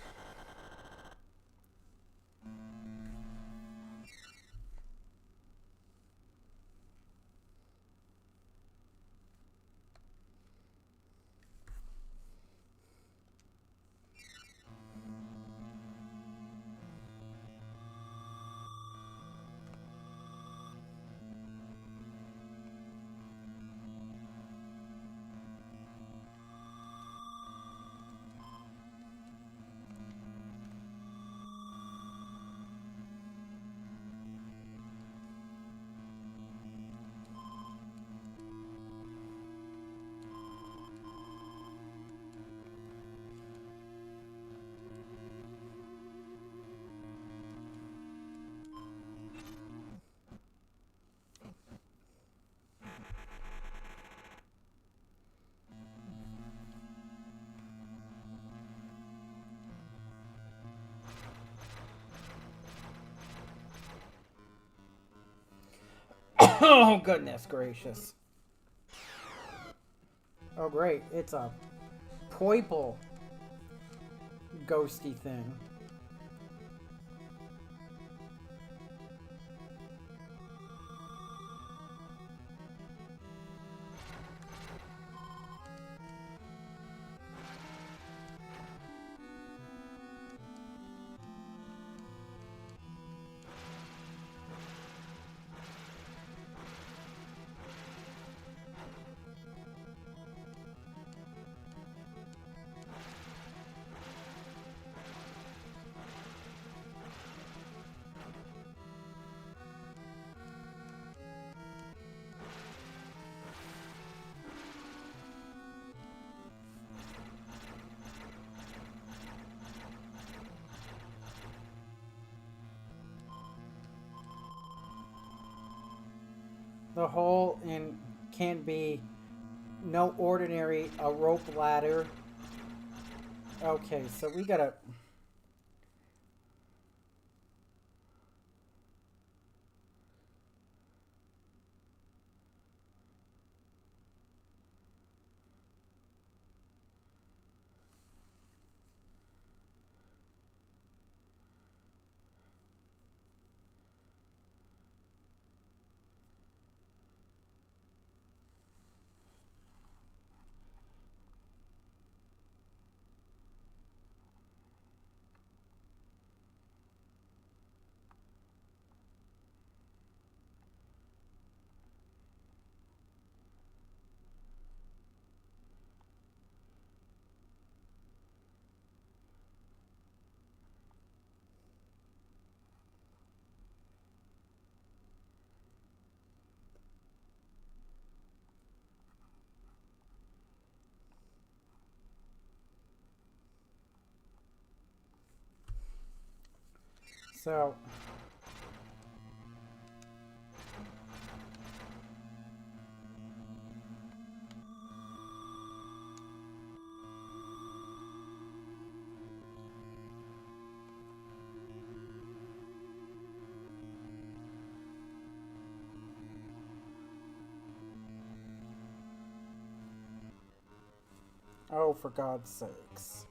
Oh, goodness gracious. Oh, great. It's a purple ghosty thing. The hole in can be no ordinary a rope ladder. Okay, so we gotta... So... Oh, for God's sakes.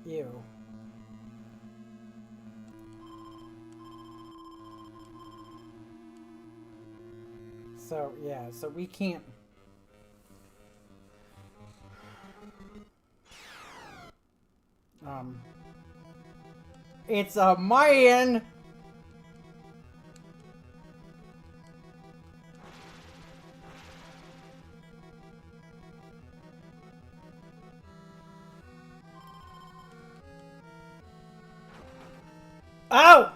Ew. So, yeah, so we can't... It's a man! Ow!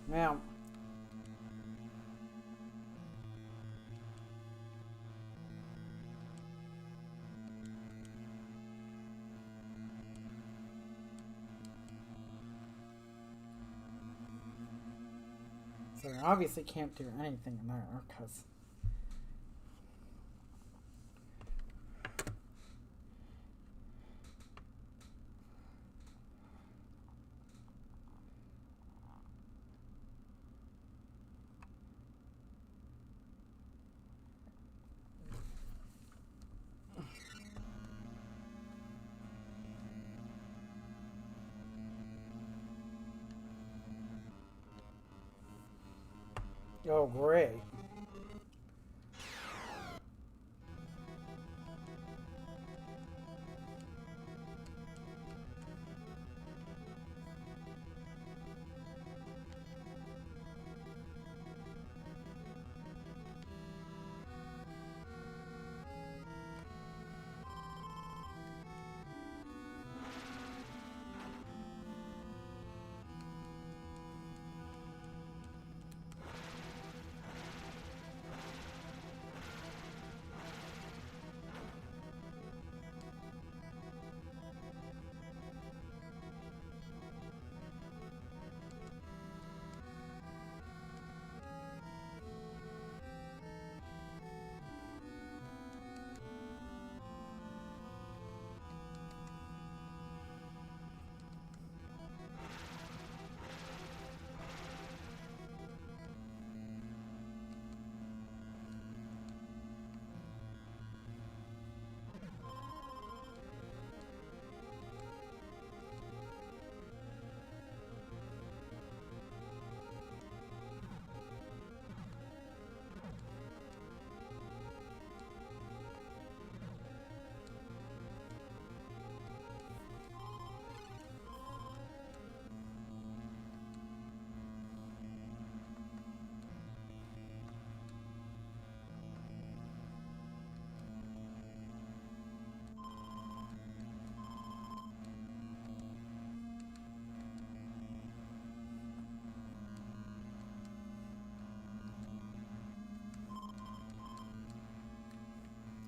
Now, so we obviously can't do anything in there, because... Oh, great.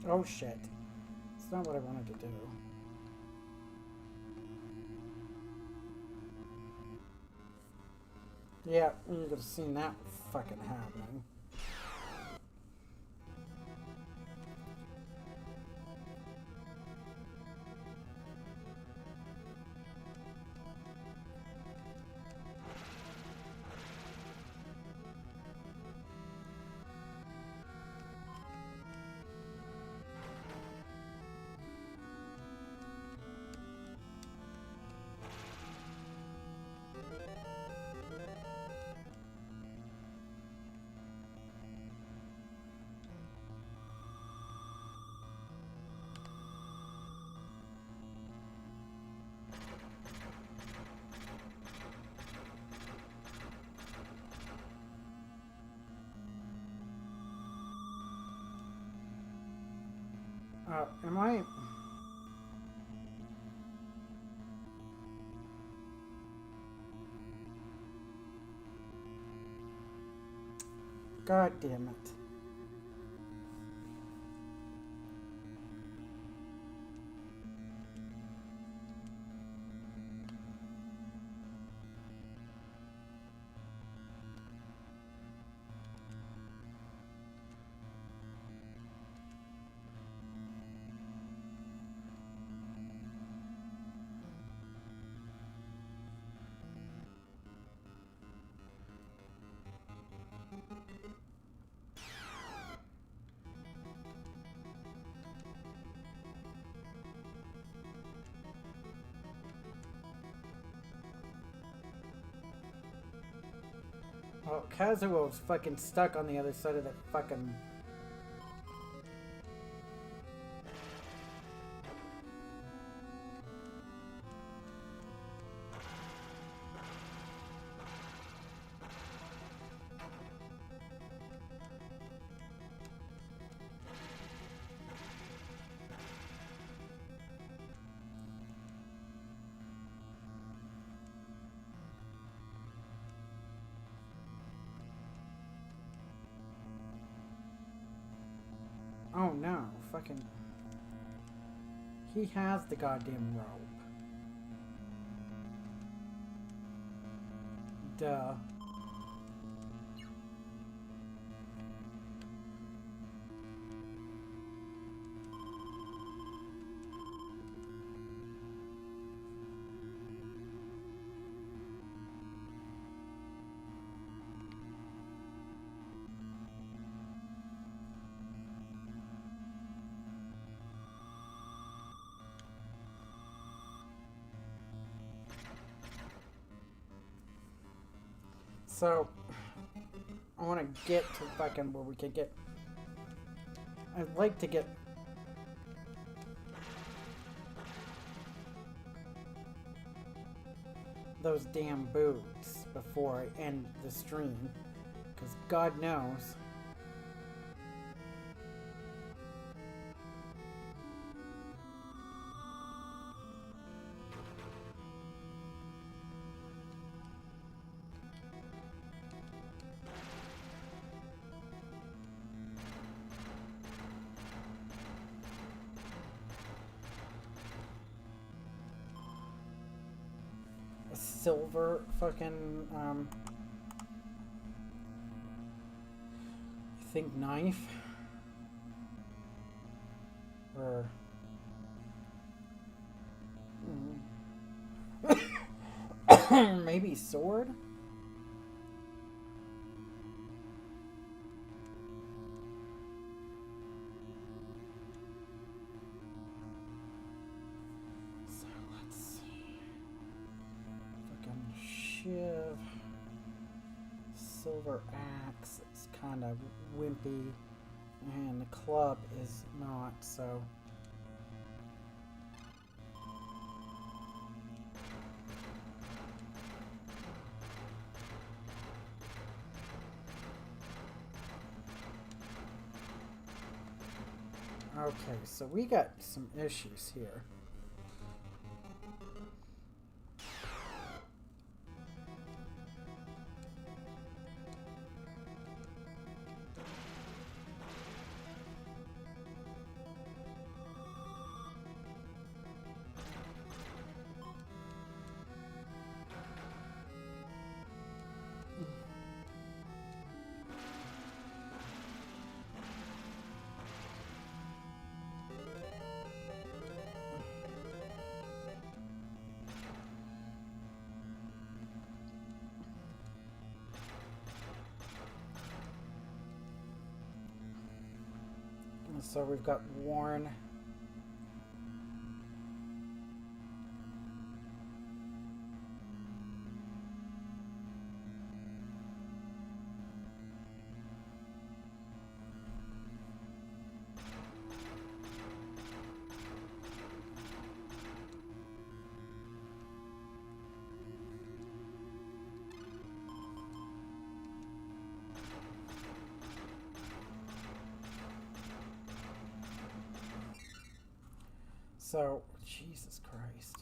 Oh, shit. It's not what I wanted to do. Yeah, you could have seen that fucking happening. Am I... God damn it. Well, Kazuo's fucking stuck on the other side of that fucking... Oh no, fucking... He has the goddamn rope. Duh. So, I want to get to fucking where we can get... I'd like to get... those damn boots before I end the stream. Because God knows... silver fucking, I think knife, or, maybe sword? Shiv, silver axe is kind of wimpy, and the club is not, so. Okay, so we got some issues here. So we've got Warren. So, Jesus Christ.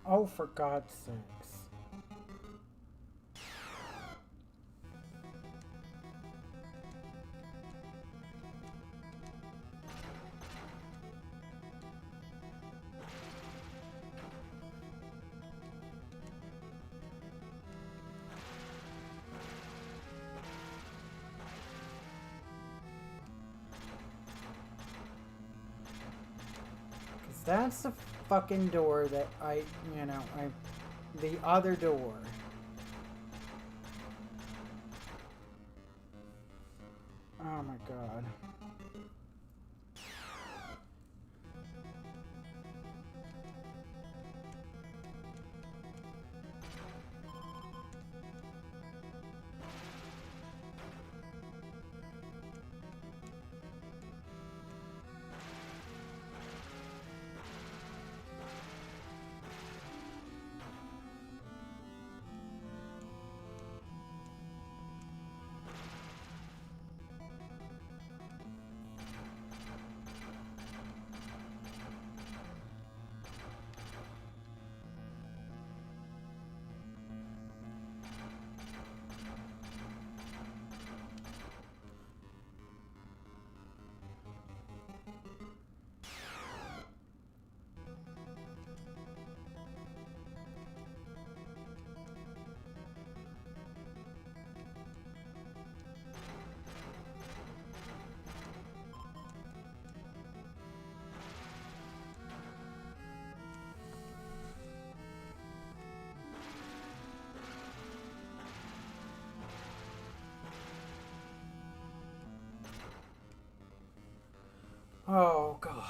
Oh, for God's sakes. That's the fucking door that the other door. Oh my God. Oh God.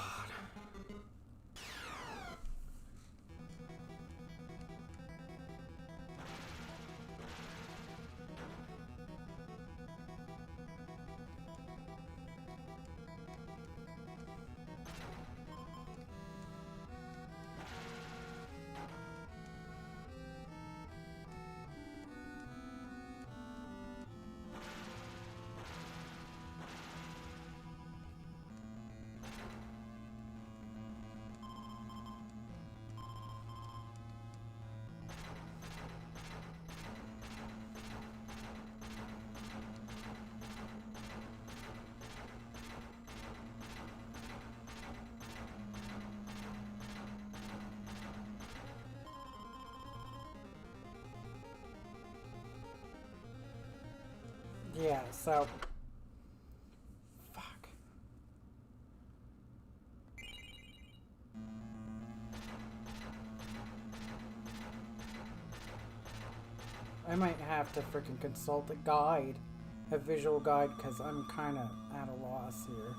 Yeah, so fuck. I might have to freaking consult a guide, a visual guide, because I'm kind of at a loss here.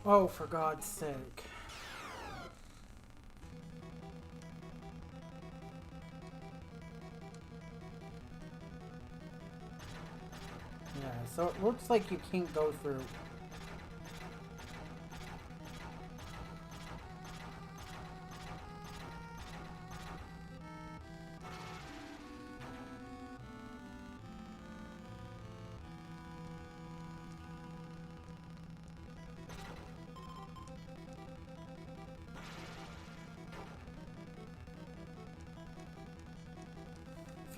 Oh, for God's sake. Yeah, so it looks like you can't go through.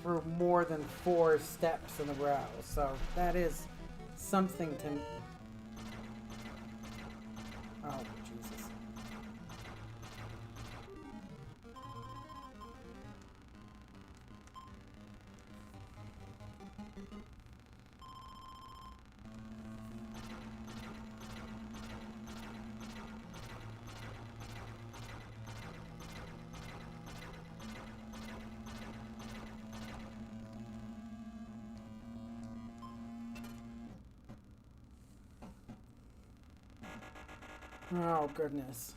Through more than 4 steps in a row, so that is something to... Oh, Jesus. Oh, goodness.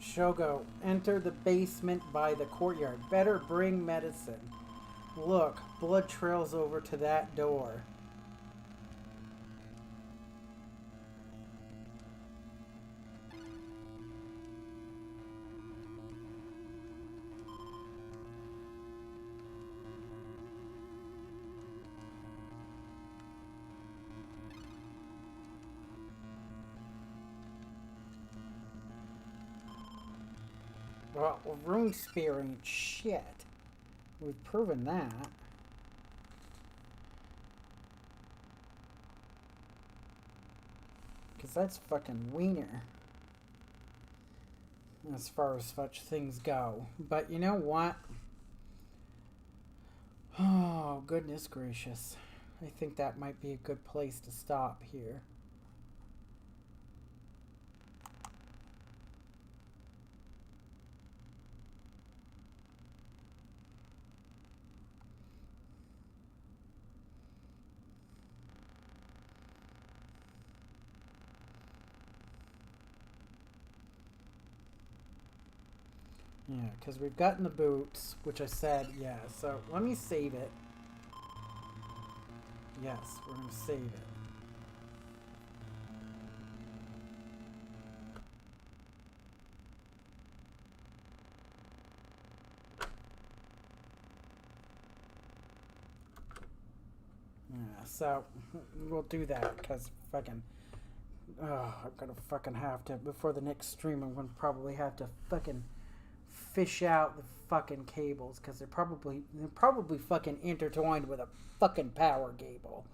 Shogo, enter the basement by the courtyard. Better bring medicine. Look, blood trails over to that door. Well, rune spear ain't shit. We've proven that. Because that's fucking wiener. As far as such things go. But you know what? Oh, goodness gracious. I think that might be a good place to stop here. Yeah, because we've gotten the boots, which I said, yeah, so let me save it. Yes, we're going to save it. Yeah, so we'll do that, because fucking... Oh, I'm going to fucking have to, before the next stream, I'm going to probably have to fucking fish out the fucking cables, because they're probably fucking intertwined with a fucking power cable.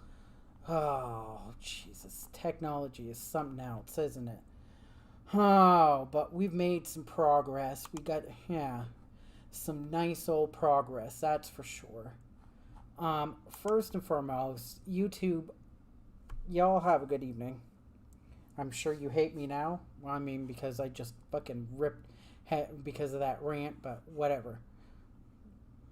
Oh, Jesus. Technology is something else, isn't it? Oh, but we've made some progress. We got, yeah, some nice old progress, that's for sure. First and foremost, YouTube, y'all have a good evening. I'm sure you hate me now. Well, I mean, because I just fucking ripped because of that rant, but whatever.